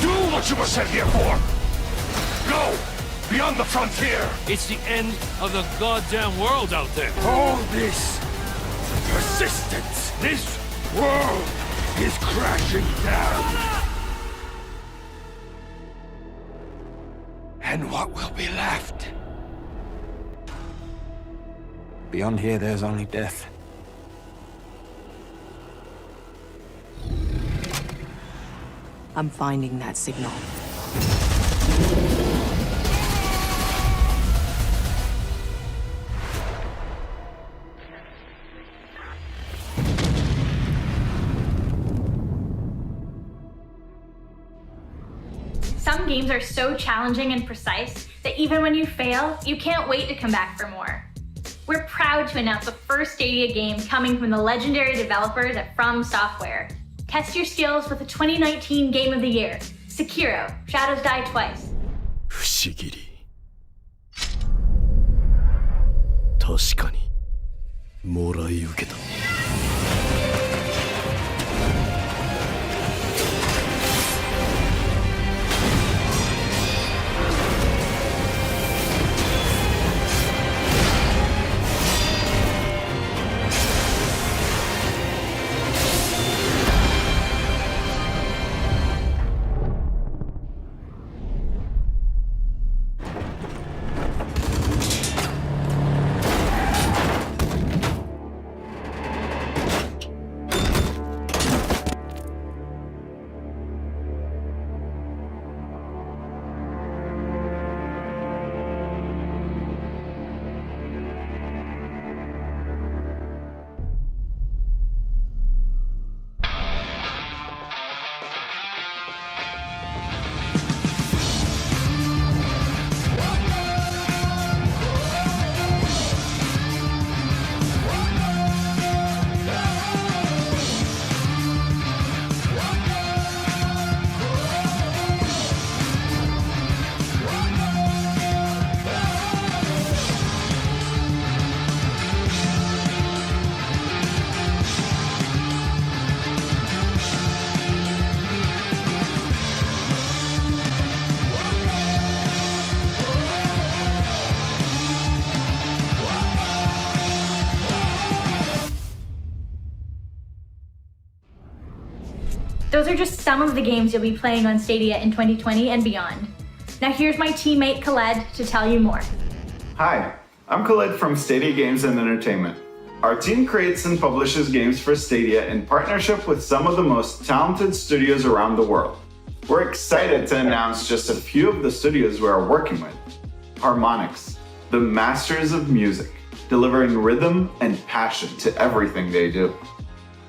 Do what you were sent here for! Go! Beyond the frontier! It's the end of the goddamn world out there. All this persistence, this world is crashing down. And what will be left? Beyond here, there's only death. I'm finding that signal. Some games are so challenging and precise that even when you fail, you can't wait to come back for more. We're proud to announce the first Stadia game coming from the legendary developers at From Software. Test your skills with the 2019 Game of the Year, Sekiro: Shadows Die Twice. 不思議り確かにもらい受けた。Those are just some of the games you'll be playing on Stadia in 2020 and beyond. Now here's my teammate Kohelet to tell you more. Hi, I'm Kohelet from Stadia Games and Entertainment. Our team creates and publishes games for Stadia in partnership with some of the most talented studios around the world. We're excited to announce just a few of the studios we are working with. Harmonix, the masters of music, delivering rhythm and passion to everything they do.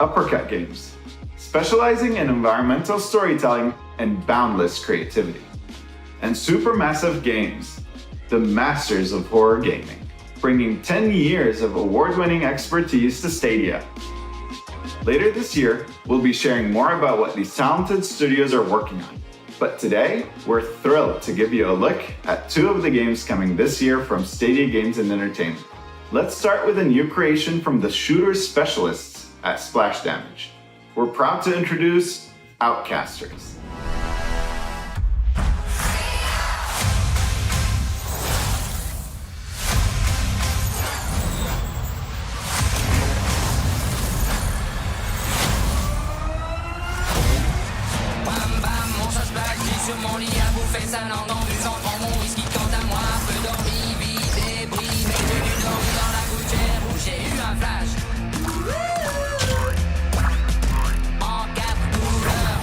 Uppercut Games, specializing in environmental storytelling and boundless creativity. And Supermassive Games, the masters of horror gaming, bringing 10 years of award-winning expertise to Stadia. Later this year, we'll be sharing more about what these talented studios are working on. But today, we're thrilled to give you a look at two of the games coming this year from Stadia Games and Entertainment. Let's start with a new creation from the shooter specialists at Splash Damage. We're proud to introduce Outcasters. Sur mon lit à bouffer sa langue en buvant en mon whisky. Quant à moi, peu dormi, vite débris, mais j'ai dû dormir dans la gouttière où j'ai eu un flash. En quatre couleurs.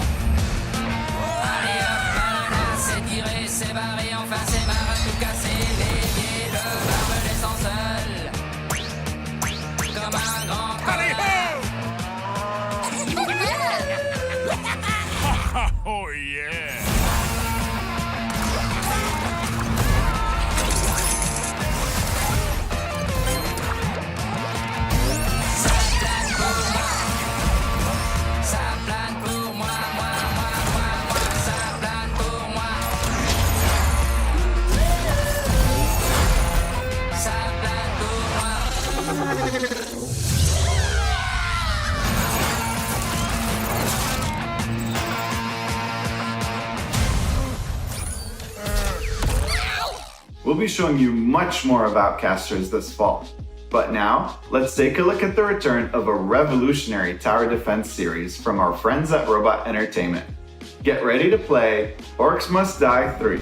Allez hop, banana, c'est tiré, c'est barré, enfin c'est marre à tout casser. Veillez, le barbelé sans seul. Comme un grand connard. Oh yeah! We'll be showing you much more of Outcasters this fall. But now, let's take a look at the return of a revolutionary tower defense series from our friends at Robot Entertainment. Get ready to play Orcs Must Die 3.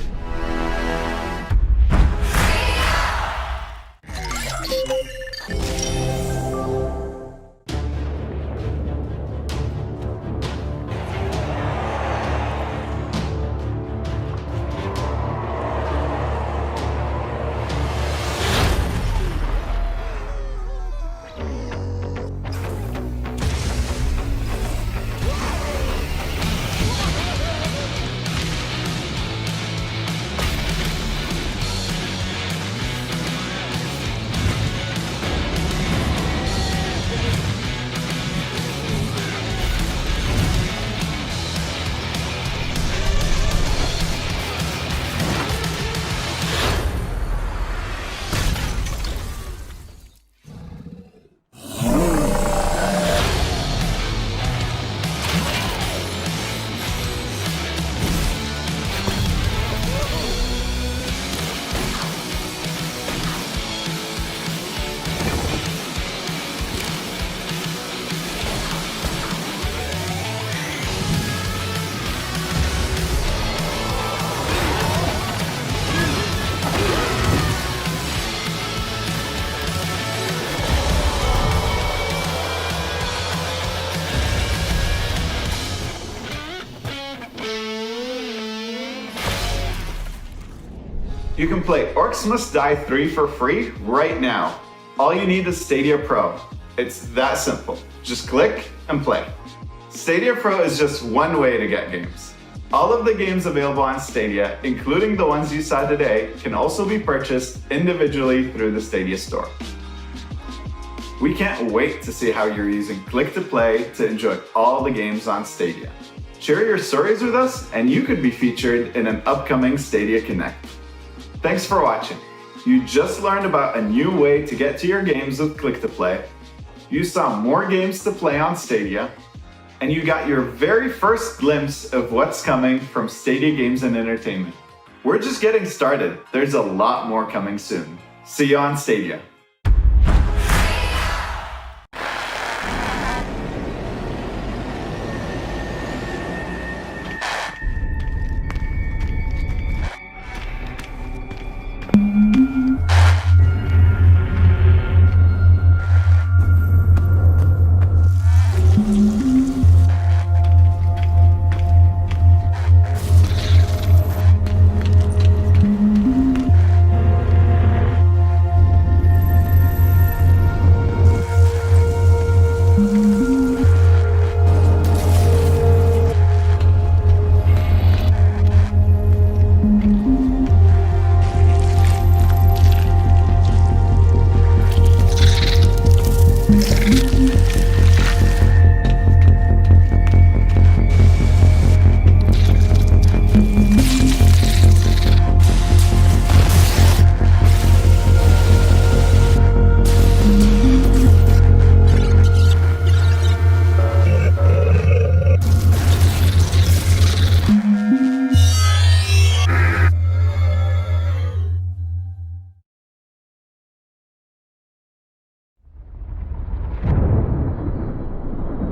You can play Orcs Must Die 3 for free right now. All you need is Stadia Pro. It's that simple. Just click and play. Stadia Pro is just one way to get games. All of the games available on Stadia, including the ones you saw today, can also be purchased individually through the Stadia store. We can't wait to see how you're using Click to Play to enjoy all the games on Stadia. Share your stories with us and you could be featured in an upcoming Stadia Connect. Thanks for watching. You just learned about a new way to get to your games with Click to Play. You saw more games to play on Stadia, and you got your very first glimpse of what's coming from Stadia Games and Entertainment. We're just getting started. There's a lot more coming soon. See you on Stadia.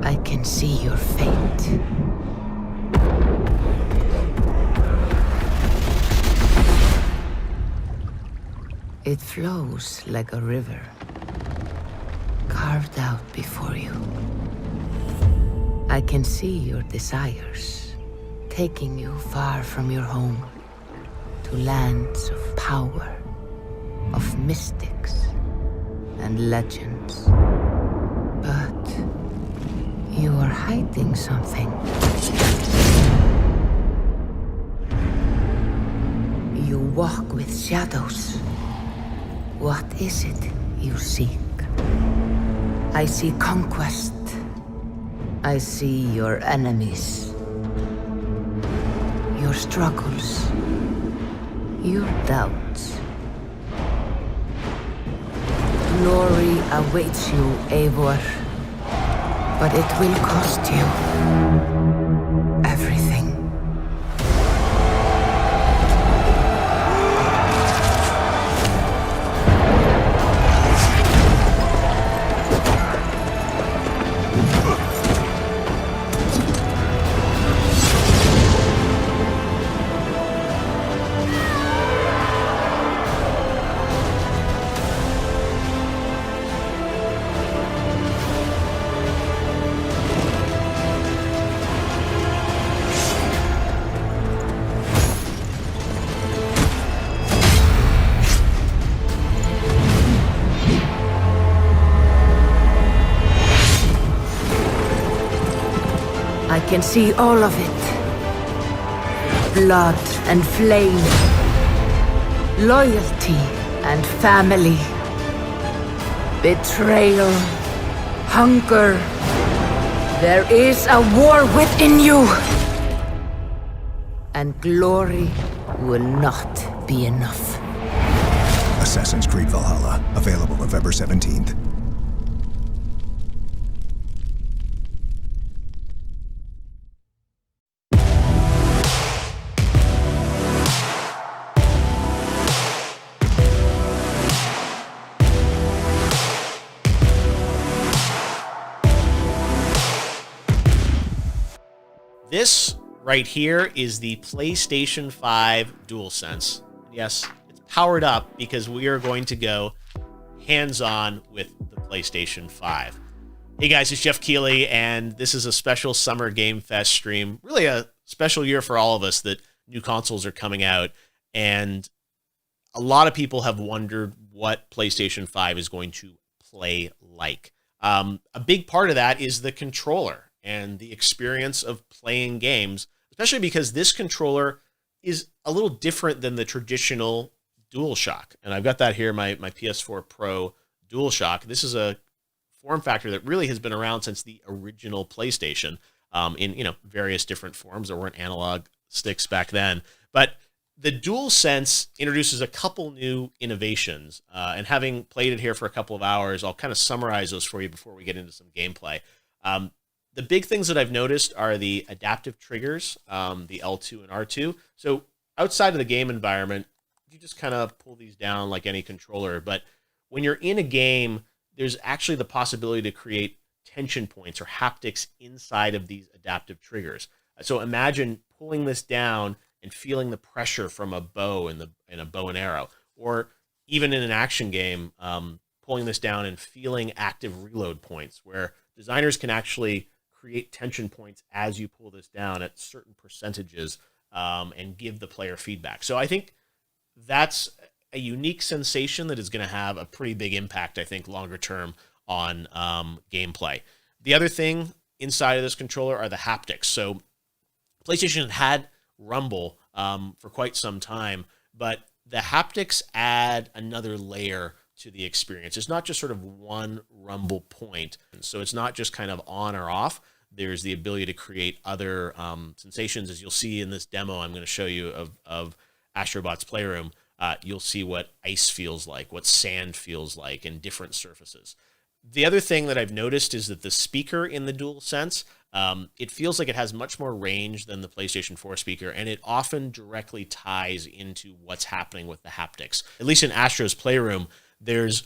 I can see your fate. It flows like a river, carved out before you. I can see your desires, taking you far from your home, to lands of power, of mystics and legends. But you are hiding something. You walk with shadows. What is it you seek? I see conquest. I see your enemies. Your struggles. Your doubts. Glory awaits you, Eivor. But it will cost you everything. I can see all of it. Blood and flame. Loyalty and family. Betrayal. Hunger. There is a war within you. And glory will not be enough. Assassin's Creed Valhalla, available November 17th. This right here is the PlayStation 5 DualSense. Yes, it's powered up because we are going to go hands-on with the PlayStation 5. Hey guys, it's Jeff Keighley, and this is a special Summer Game Fest stream. Really a special year for all of us that new consoles are coming out, and a lot of people have wondered what PlayStation 5 is going to play like. A big part of that is the controller and the experience of playing games, especially because this controller is a little different than the traditional DualShock. And I've got that here, my PS4 Pro DualShock. This is a form factor that really has been around since the original PlayStation, in various different forms. There weren't analog sticks back then. But the DualSense introduces a couple new innovations, and having played it here for a couple of hours, I'll kind of summarize those for you before we get into some gameplay. The big things that I've noticed are the adaptive triggers, the L2 and R2. So outside of the game environment, you just kind of pull these down like any controller. But when you're in a game, there's actually the possibility to create tension points or haptics inside of these adaptive triggers. So imagine pulling this down and feeling the pressure from a bow in a bow and arrow, or even in an action game, pulling this down and feeling active reload points, where designers can actually create tension points as you pull this down at certain percentages, and give the player feedback. So I think that's a unique sensation that is going to have a pretty big impact, I think, longer term on gameplay. The other thing inside of this controller are the haptics. So PlayStation had Rumble for quite some time, but the haptics add another layer to the experience. It's not just sort of one rumble point. So it's not just kind of on or off. There's the ability to create other sensations. As you'll see in this demo I'm going to show you of Astrobot's Playroom, you'll see what ice feels like, what sand feels like, and different surfaces. The other thing that I've noticed is that the speaker in the DualSense, it feels like it has much more range than the PlayStation 4 speaker, and it often directly ties into what's happening with the haptics. At least in Astro's Playroom, there's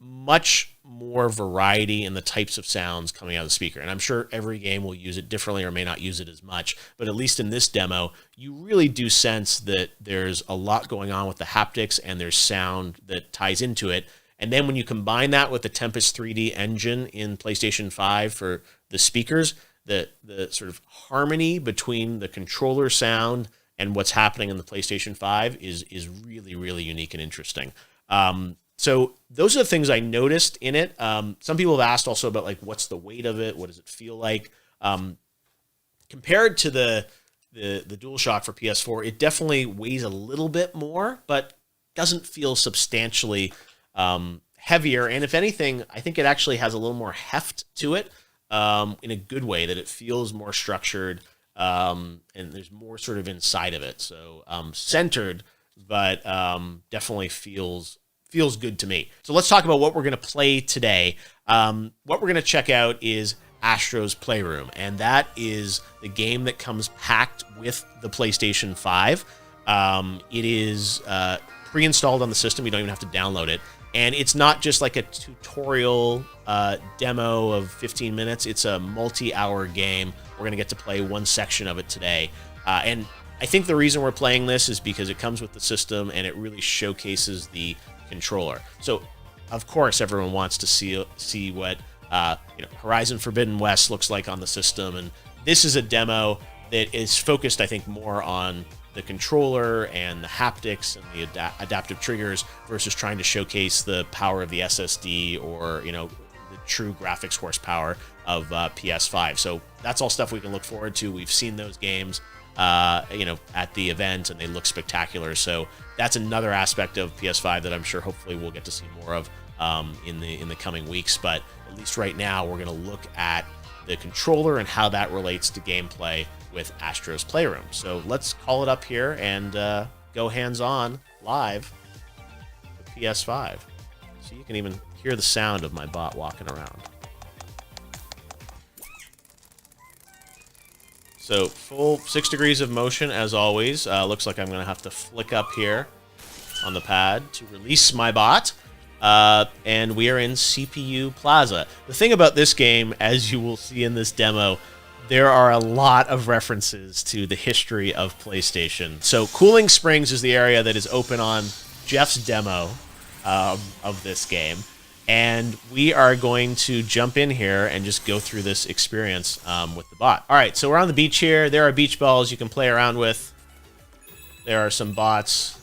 much more variety in the types of sounds coming out of the speaker. And I'm sure every game will use it differently or may not use it as much. But at least in this demo, you really do sense that there's a lot going on with the haptics and there's sound that ties into it. And then when you combine that with the Tempest 3D engine in PlayStation 5 for the speakers, the sort of harmony between the controller sound and what's happening in the PlayStation 5 is really, really unique and interesting. So those are the things I noticed in it. Some people have asked also about, like, what's the weight of it? What does it feel like? Compared to the DualShock for PS4, it definitely weighs a little bit more, but doesn't feel substantially heavier. And if anything, I think it actually has a little more heft to it, in a good way, that it feels more structured, and there's more sort of inside of it. So centered, but definitely feels good to me. So let's talk about what we're going to play today. What we're going to check out is Astro's Playroom, and that is the game that comes packed with the PlayStation 5. It is pre-installed on the system. You don't even have to download it. And it's not just like a tutorial demo of 15 minutes. It's a multi-hour game. We're going to get to play one section of it today. And I think the reason we're playing this is because it comes with the system and it really showcases the controller. So, of course, everyone wants to see what Horizon Forbidden West looks like on the system. And this is a demo that is focused, I think, more on the controller and the haptics and the adaptive triggers versus trying to showcase the power of the SSD or, the true graphics horsepower of PS5. So that's all stuff we can look forward to. We've seen those games, at the event, and they look spectacular. So that's another aspect of PS5 that I'm sure hopefully we'll get to see more of in the coming weeks. But at least right now, we're going to look at the controller and how that relates to gameplay with Astro's Playroom. So let's call it up here and go hands-on live with PS5. So you can even hear the sound of my bot walking around. So full 6 degrees of motion as always. Looks like I'm going to have to flick up here on the pad to release my bot. And we are in CPU Plaza. The thing about this game, as you will see in this demo, there are a lot of references to the history of PlayStation. So Cooling Springs is the area that is open on Jeff's demo of this game. And we are going to jump in here and just go through this experience with the bot. All right, so we're on the beach here. There are beach balls you can play around with. There are some bots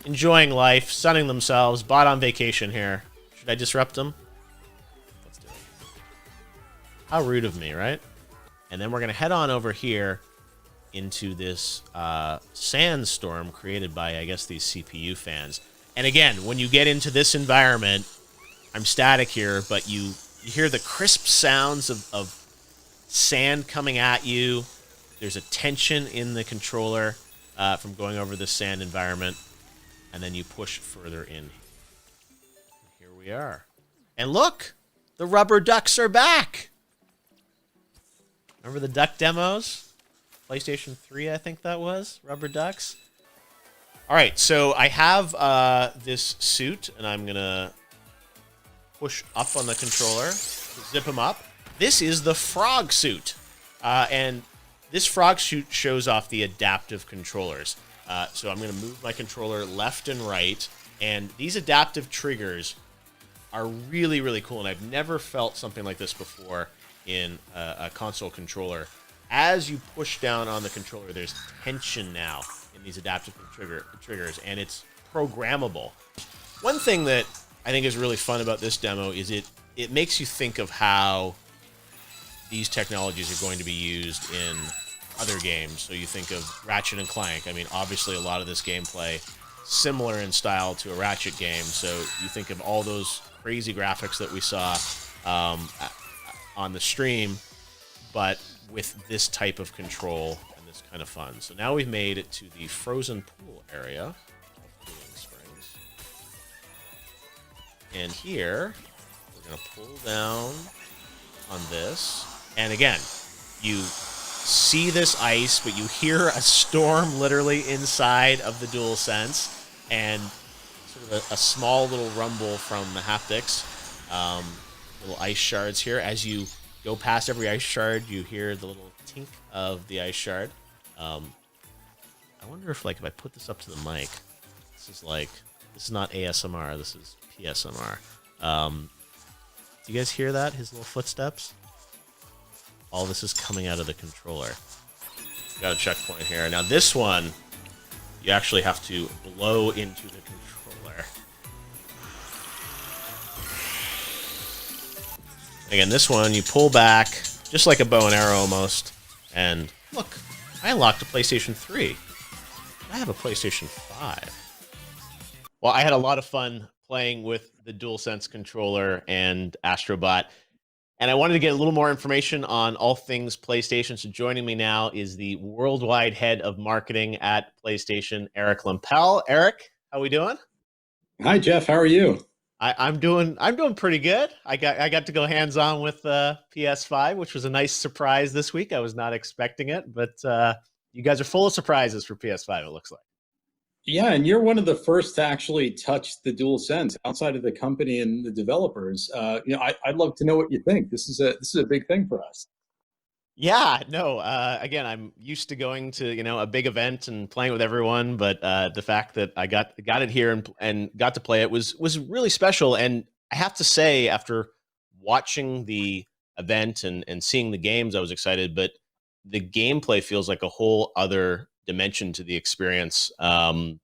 enjoying life, sunning themselves, bought on vacation here. Should I disrupt them? Let's do it. How rude of me, right? And then we're going to head on over here into this sandstorm created by, I guess, these CPU fans. And again, when you get into this environment, I'm static here, but you hear the crisp sounds of sand coming at you. There's a tension in the controller from going over this sand environment. And then you push further in. Here we are. And look, the rubber ducks are back. Remember the duck demos? PlayStation 3, I think that was. Rubber ducks. All right, so I have this suit, and I'm going to push up on the controller, zip him up. This is the frog suit. And this frog suit shows off the adaptive controllers. So I'm going to move my controller left and right, and these adaptive triggers are really, really cool, and I've never felt something like this before in a console controller. As you push down on the controller, there's tension now in these adaptive triggers, and it's programmable. One thing that I think is really fun about this demo is it makes you think of how these technologies are going to be used in other games. So you think of Ratchet and Clank. I mean, obviously a lot of this gameplay similar in style to a Ratchet game. So you think of all those crazy graphics that we saw on the stream, but with this type of control and this kind of fun. So now we've made it to the frozen pool area of Cooling Springs. And here, we're going to pull down on this. And again, you see this ice, but you hear a storm literally inside of the DualSense, and sort of a small little rumble from the haptics. Little ice shards here. As you go past every ice shard, you hear the little tink of the ice shard. I wonder if I put this up to the mic, this is not ASMR, this is PSMR. Do you guys hear that? His little footsteps? All this is coming out of the controller. Got a checkpoint here. Now this one, you actually have to blow into the controller. Again, this one, you pull back, just like a bow and arrow almost. And look, I unlocked a PlayStation 3. I have a PlayStation 5. Well, I had a lot of fun playing with the DualSense controller and Astrobot. And I wanted to get a little more information on all things PlayStation. So joining me now is the worldwide head of marketing at PlayStation, Eric Lempel. Eric, how we doing? Hi, Jeff. How are you? I'm doing pretty good. I got to go hands-on with PS5, which was a nice surprise this week. I was not expecting it, but you guys are full of surprises for PS5, it looks like. Yeah, and you're one of the first to actually touch the DualSense outside of the company and the developers. I'd love to know what you think. This is a big thing for us. Yeah, no. Again, I'm used to going to a big event and playing with everyone, but the fact that I got it here and got to play it was really special. And I have to say, after watching the event and seeing the games, I was excited. But the gameplay feels like a whole other dimension to the experience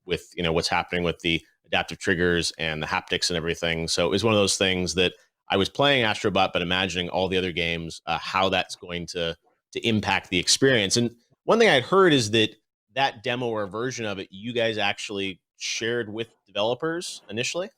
with what's happening with the adaptive triggers and the haptics and everything. So it was one of those things that I was playing Astrobot, but imagining all the other games, how that's going to impact the experience. And one thing I'd heard is that demo or version of it, you guys actually shared with developers initially.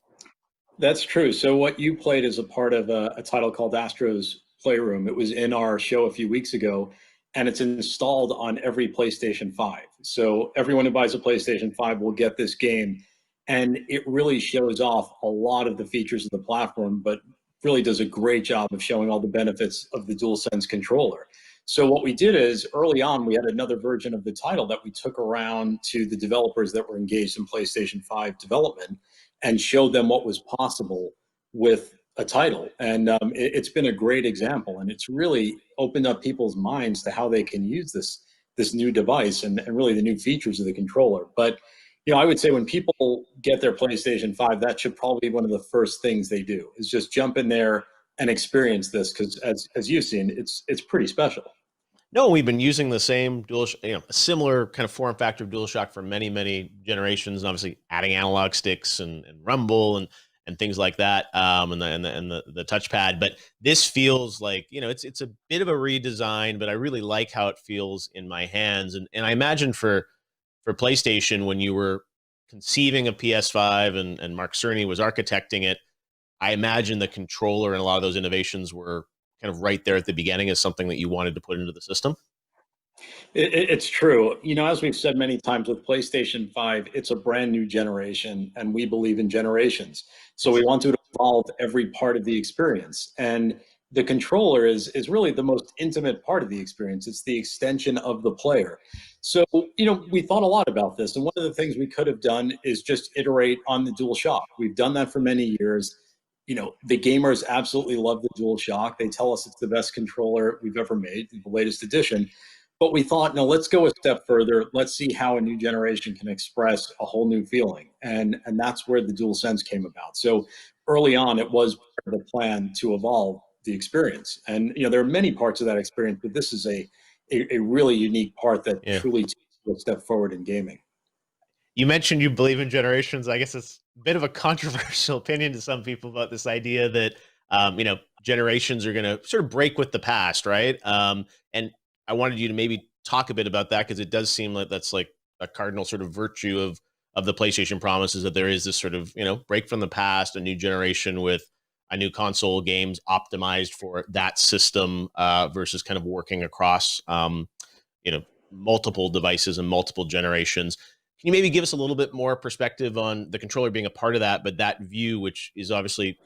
That's true. So what you played is a part of a title called Astro's Playroom. It was in our show a few weeks ago, and it's installed on every PlayStation 5. So everyone who buys a PlayStation 5 will get this game, and it really shows off a lot of the features of the platform, but really does a great job of showing all the benefits of the DualSense controller. So what we did is, early on, we had another version of the title that we took around to the developers that were engaged in PlayStation 5 development and showed them what was possible with a title. And it's been a great example, and it's really opened up people's minds to how they can use this new device and really the new features of the controller. But I would say when people get their PlayStation 5, that should probably be one of the first things they do, is just jump in there and experience this, because as you've seen, it's pretty special. No, we've been using the same a similar kind of form factor of DualShock for many, many generations. And obviously, adding analog sticks and rumble and things like that, and the touchpad. But this feels like it's a bit of a redesign, but I really like how it feels in my hands. And I imagine for PlayStation, when you were conceiving of PS5 and Mark Cerny was architecting it, I imagine the controller and a lot of those innovations were kind of right there at the beginning as something that you wanted to put into the system. It's true. As we've said many times with PlayStation 5, it's a brand new generation, and we believe in generations. So we want to evolve every part of the experience. And the controller is really the most intimate part of the experience. It's the extension of the player. So, we thought a lot about this. And one of the things we could have done is just iterate on the DualShock. We've done that for many years. The gamers absolutely love the DualShock. They tell us it's the best controller we've ever made, the latest edition. But we thought, no, let's go a step further. Let's see how a new generation can express a whole new feeling. And that's where the DualSense came about. So early on, it was part of the plan to evolve the experience. And, there are many parts of that experience, but this is a really unique part that truly takes a step forward in gaming. You mentioned you believe in generations. I guess it's a bit of a controversial opinion to some people about this idea that, generations are going to sort of break with the past, right? And I wanted you to maybe talk a bit about that, because it does seem like that's like a cardinal sort of virtue of the PlayStation promise, is that there is this sort of, break from the past, a new generation with a new console, games optimized for that system, versus kind of working across, multiple devices and multiple generations. Can you maybe give us a little bit more perspective on the controller being a part of that, but that view, which is obviously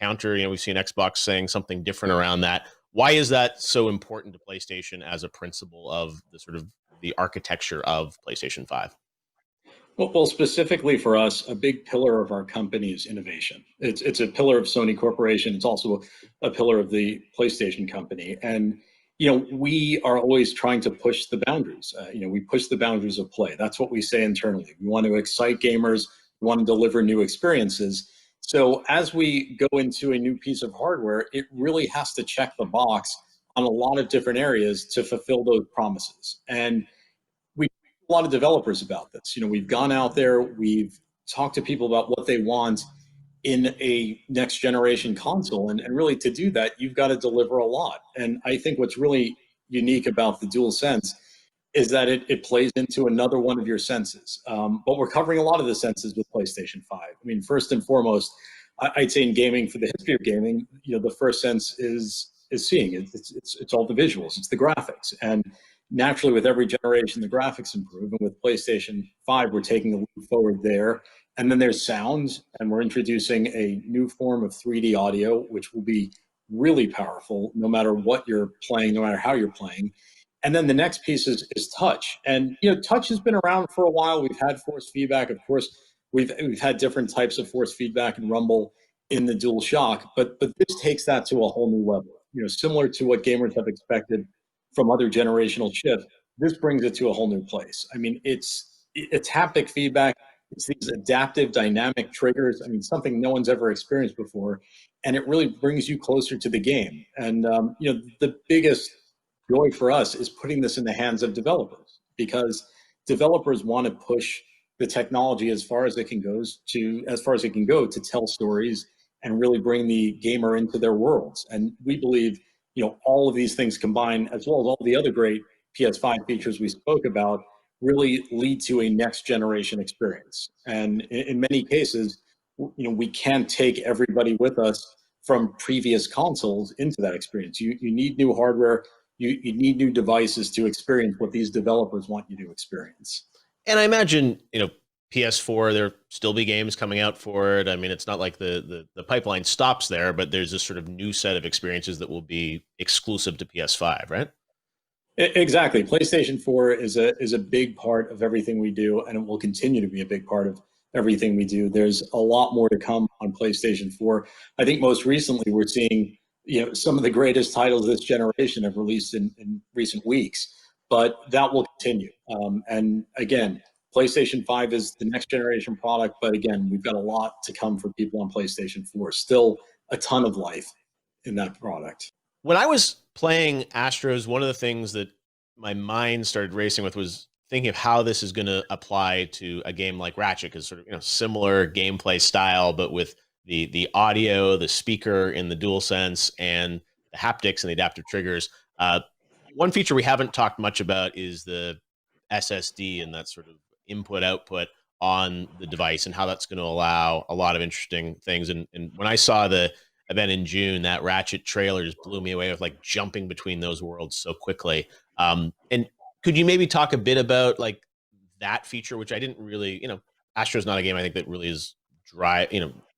counter, we've seen Xbox saying something different around that. Why is that so important to PlayStation as a principle of the sort of the architecture of PlayStation 5? Well, specifically for us, a big pillar of our company is innovation. It's a pillar of Sony Corporation. It's also a pillar of the PlayStation company. And, we are always trying to push the boundaries. We push the boundaries of play. That's what we say internally. We want to excite gamers. We want to deliver new experiences. So as we go into a new piece of hardware, it really has to check the box on a lot of different areas to fulfill those promises. And a lot of developers about this. We've gone out there, we've talked to people about what they want in a next generation console. And really to do that, you've got to deliver a lot. And I think what's really unique about the DualSense is that it plays into another one of your senses. But we're covering a lot of the senses with PlayStation 5. I mean, first and foremost, I'd say in gaming, for the history of gaming, the first sense is seeing. It's all the visuals, it's the graphics. And naturally, with every generation, the graphics improve. And with PlayStation 5, we're taking a leap forward there. And then there's sound, and we're introducing a new form of 3D audio, which will be really powerful no matter what you're playing, no matter how you're playing. And then the next piece is touch. And, touch has been around for a while. We've had force feedback. Of course, we've had different types of force feedback and rumble in the DualShock, but this takes that to a whole new level. Similar to what gamers have expected from other generational shifts, this brings it to a whole new place. I mean, it's haptic feedback. It's these adaptive dynamic triggers. I mean, something no one's ever experienced before. And it really brings you closer to the game. And, the biggest joy for us is putting this in the hands of developers, because developers want to push the technology as far as it can go to tell stories and really bring the gamer into their worlds. And we believe, all of these things combined, as well as all the other great PS5 features we spoke about, really lead to a next generation experience. And in many cases, we can't take everybody with us from previous consoles into that experience. You need new hardware. You need new devices to experience what these developers want you to experience. And I imagine, PS4, there'll still be games coming out for it. I mean, it's not like the pipeline stops there, but there's this sort of new set of experiences that will be exclusive to PS5, right? Exactly. PlayStation 4 is a big part of everything we do, and it will continue to be a big part of everything we do. There's a lot more to come on PlayStation 4. I think most recently we're seeing, some of the greatest titles this generation have released in recent weeks, but that will continue. And again, PlayStation 5 is the next generation product, but again, we've got a lot to come for people on PlayStation 4. Still a ton of life in that product. When I was playing Astros, one of the things that my mind started racing with was thinking of how this is going to apply to a game like Ratchet, because sort of similar gameplay style, but with the audio, the speaker in the DualSense, and the haptics and the adaptive triggers. One feature we haven't talked much about is the SSD and that sort of input output on the device, and how that's going to allow a lot of interesting things. And when I saw the event in June, that Ratchet trailer just blew me away with like jumping between those worlds so quickly. And could you maybe talk a bit about like that feature, which I didn't really, Astro's not a game I think that really is dry,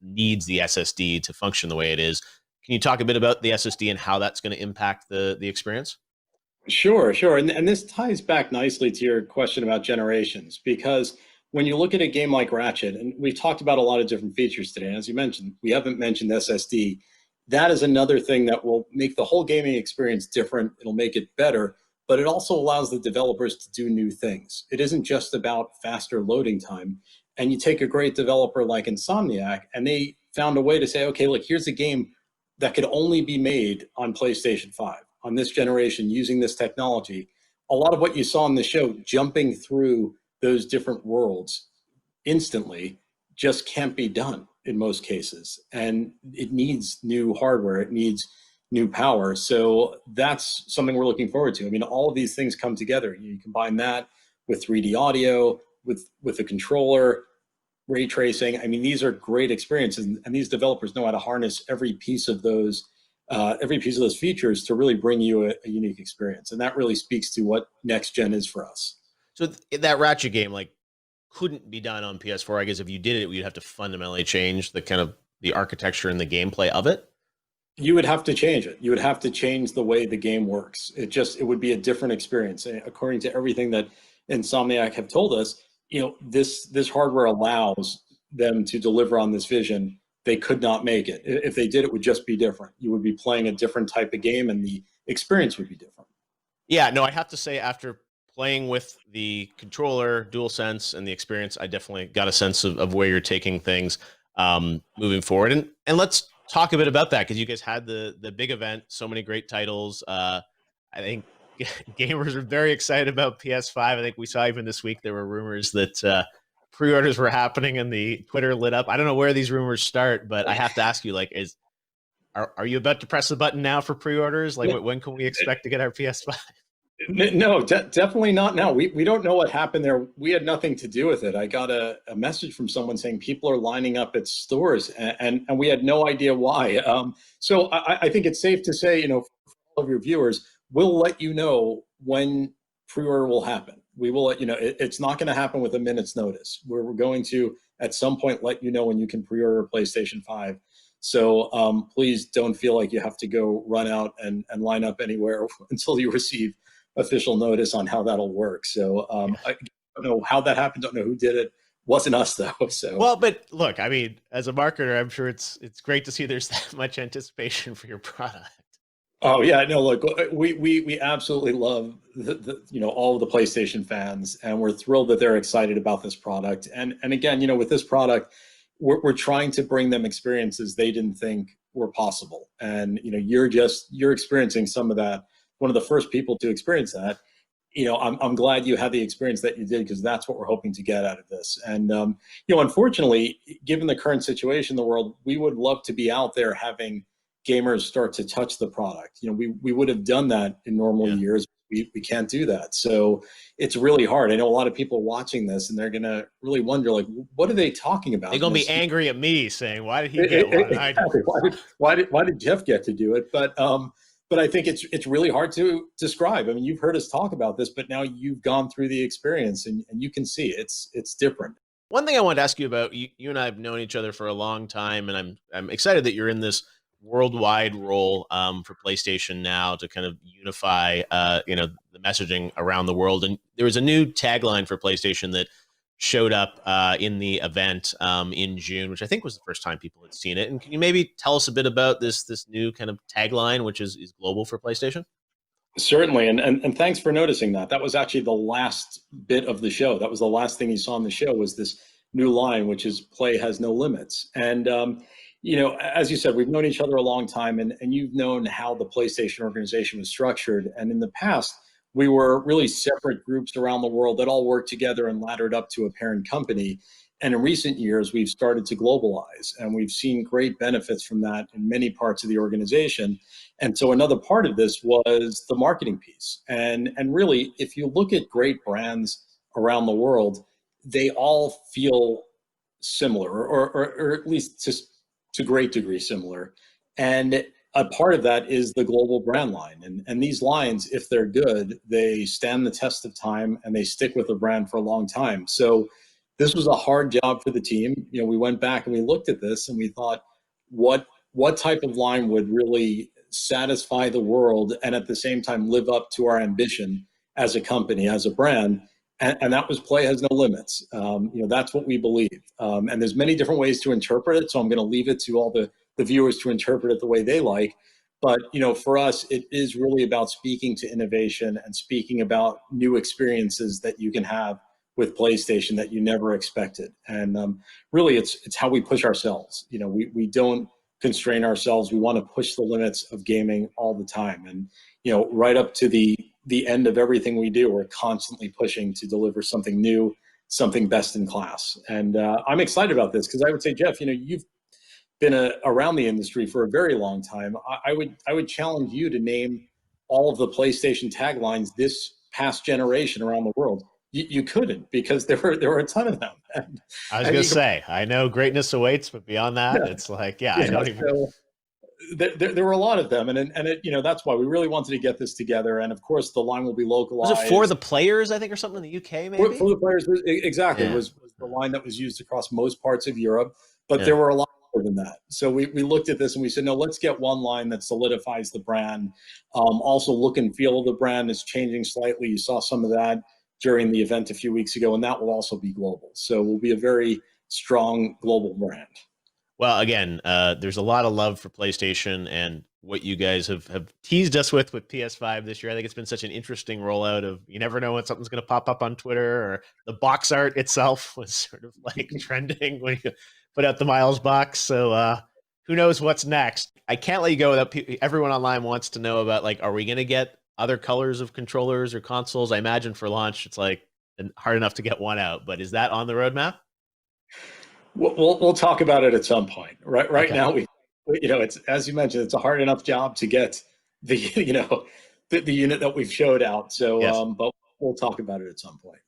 needs the SSD to function the way it is. Can you talk a bit about the SSD and how that's going to impact the experience? Sure, sure. And this ties back nicely to your question about generations, because when you look at a game like Ratchet, and we've talked about a lot of different features today, and as you mentioned, we haven't mentioned SSD. That is another thing that will make the whole gaming experience different. It'll make it better, but it also allows the developers to do new things. It isn't just about faster loading time. And you take a great developer like Insomniac, and they found a way to say, okay, look, here's a game that could only be made on PlayStation 5, on this generation, using this technology. A lot of what you saw in the show, jumping through those different worlds instantly, just can't be done in most cases. And it needs new hardware, it needs new power. So that's something we're looking forward to. I mean, all of these things come together. You combine that with 3D audio, with a controller, ray tracing. I mean, these are great experiences, and these developers know how to harness every piece of those features to really bring you a unique experience. And that really speaks to what next gen is for us. So that Ratchet game, like, couldn't be done on PS4. I guess if you did it, you'd have to fundamentally change the kind of the architecture and the gameplay of it. You would have to change it. You would have to change the way the game works. It would be a different experience. According to everything that Insomniac have told us, this hardware allows them to deliver on this vision. They could not make it. If they did, it would just be different. You would be playing a different type of game, and the experience would be different. Yeah, no, I have to say, after playing with the controller, DualSense, and the experience, I definitely got a sense of where you're taking things moving forward. And let's talk a bit about that, because you guys had the big event, so many great titles. I think gamers are very excited about PS5. I think we saw even this week there were rumors that pre-orders were happening and the Twitter lit up. I don't know where these rumors start, but I have to ask you, like, are you about to press the button now for pre-orders? Like, when can we expect to get our PS5? No, definitely not now. We don't know what happened there. We had nothing to do with it. I got a message from someone saying people are lining up at stores, and we had no idea why. So I think it's safe to say, for all of your viewers, we'll let you know when pre-order will happen. We will let you know. It's not going to happen with a minute's notice. We're going to, at some point, let you know when you can pre-order a PlayStation 5. So please don't feel like you have to go run out and line up anywhere until you receive official notice on how that'll work. So I don't know how that happened. Don't know who did it. Wasn't us though. So well, but look, I mean, as a marketer, I'm sure it's great to see there's that much anticipation for your product. Oh yeah, no, look, we absolutely love all of the PlayStation fans, and we're thrilled that they're excited about this product. And again, with this product, we're trying to bring them experiences they didn't think were possible. And you're experiencing some of that. One of the first people to experience that. I'm glad you had the experience that you did, because that's what we're hoping to get out of this. And unfortunately, given the current situation in the world, we would love to be out there having gamers start to touch the product. We would have done that in normal years. We can't do that. So it's really hard. I know a lot of people watching this, and they're going to really wonder, like, what are they talking about? They're going to be angry at me saying, why did he get one? Exactly. Why did Jeff get to do it? But I think it's really hard to describe. I mean, you've heard us talk about this, but now you've gone through the experience, and you can see it's different. One thing I wanted to ask you about, you and I have known each other for a long time, and I'm excited that you're in this worldwide role for PlayStation now to kind of unify the messaging around the world. And there was a new tagline for PlayStation that showed up in the event in June, which I think was the first time people had seen it. And can you maybe tell us a bit about this new kind of tagline, which is global for PlayStation? Certainly, and thanks for noticing that. That was actually the last bit of the show. That was the last thing you saw on the show, was this new line, which is "Play has no limits." And as you said, we've known each other a long time, and you've known how the PlayStation organization was structured. And in the past, we were really separate groups around the world that all worked together and laddered up to a parent company. And in recent years, we've started to globalize, and we've seen great benefits from that in many parts of the organization. And so another part of this was the marketing piece. And really, if you look at great brands around the world, they all feel similar, or at least to great degree similar. And a part of that is the global brand line. And these lines, if they're good, they stand the test of time and they stick with the brand for a long time. So this was a hard job for the team. You know, we went back and we looked at this and we thought, what type of line would really satisfy the world and at the same time live up to our ambition as a company, as a brand? And that was play has no limits. You know, that's what we believe. And there's many different ways to interpret it. So I'm going to leave it to all the viewers to interpret it the way they like. But, you know, for us, it is really about speaking to innovation and speaking about new experiences that you can have with PlayStation that you never expected. And really, it's how we push ourselves. You know, we don't constrain ourselves. We want to push the limits of gaming all the time. And, you know, right up to the end of everything we do, we're constantly pushing to deliver something new, something best in class. And I'm excited about this because I would say, Jeff, you know, you've been around the industry for a very long time. I would challenge you to name all of the PlayStation taglines this past generation around the world. You couldn't, because there were a ton of them. I was going to say, I know greatness awaits, but beyond that, it's like, I don't even. So there were a lot of them, and it, you know, that's why we really wanted to get this together. And of course, the line will be localized. Was it for the players, I think, or something in the UK, maybe? For the players, exactly. Was the line that was used across most parts of Europe, but there were a lot more than that. So we looked at this and we said, no, let's get one line that solidifies the brand. Also, look and feel of the brand is changing slightly. You saw some of that during the event a few weeks ago, and that will also be global. So we'll be a very strong global brand. Well, again, there's a lot of love for PlayStation and what you guys have teased us with PS5 this year. I think it's been such an interesting rollout of, you never know when something's going to pop up on Twitter, or the box art itself was sort of like trending when you put out the Miles box. So who knows what's next? I can't let you go without everyone online wants to know about, like, are we going to get other colors of controllers or consoles? I imagine for launch, it's like hard enough to get one out, but is that on the roadmap? We'll talk about it at some point. Right now, we you know, it's, as you mentioned, it's a hard enough job to get the the unit that we've showed out. So, but we'll talk about it at some point.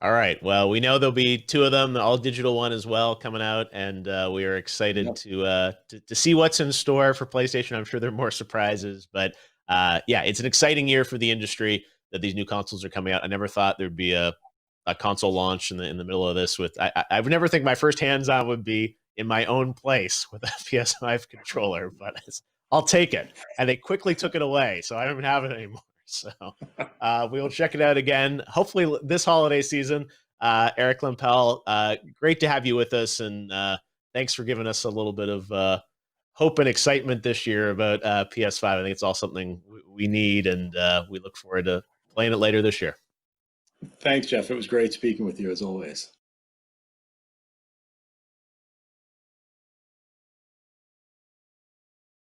All right. Well, we know there'll be two of them, the all digital one as well, coming out, and we are excited to see what's in store for PlayStation. I'm sure there are more surprises, but it's an exciting year for the industry that these new consoles are coming out. I never thought there'd be a console launch in the middle of this. With I would never think my first hands-on would be in my own place with a PS5 controller, but I'll take it. And they quickly took it away, so I don't even have it anymore. So we'll check it out again, hopefully this holiday season. Eric Lempel, great to have you with us, and thanks for giving us a little bit of hope and excitement this year about PS5. I think it's all something we need, and we look forward to playing it later this year. Thanks, Jeff. It was great speaking with you as always.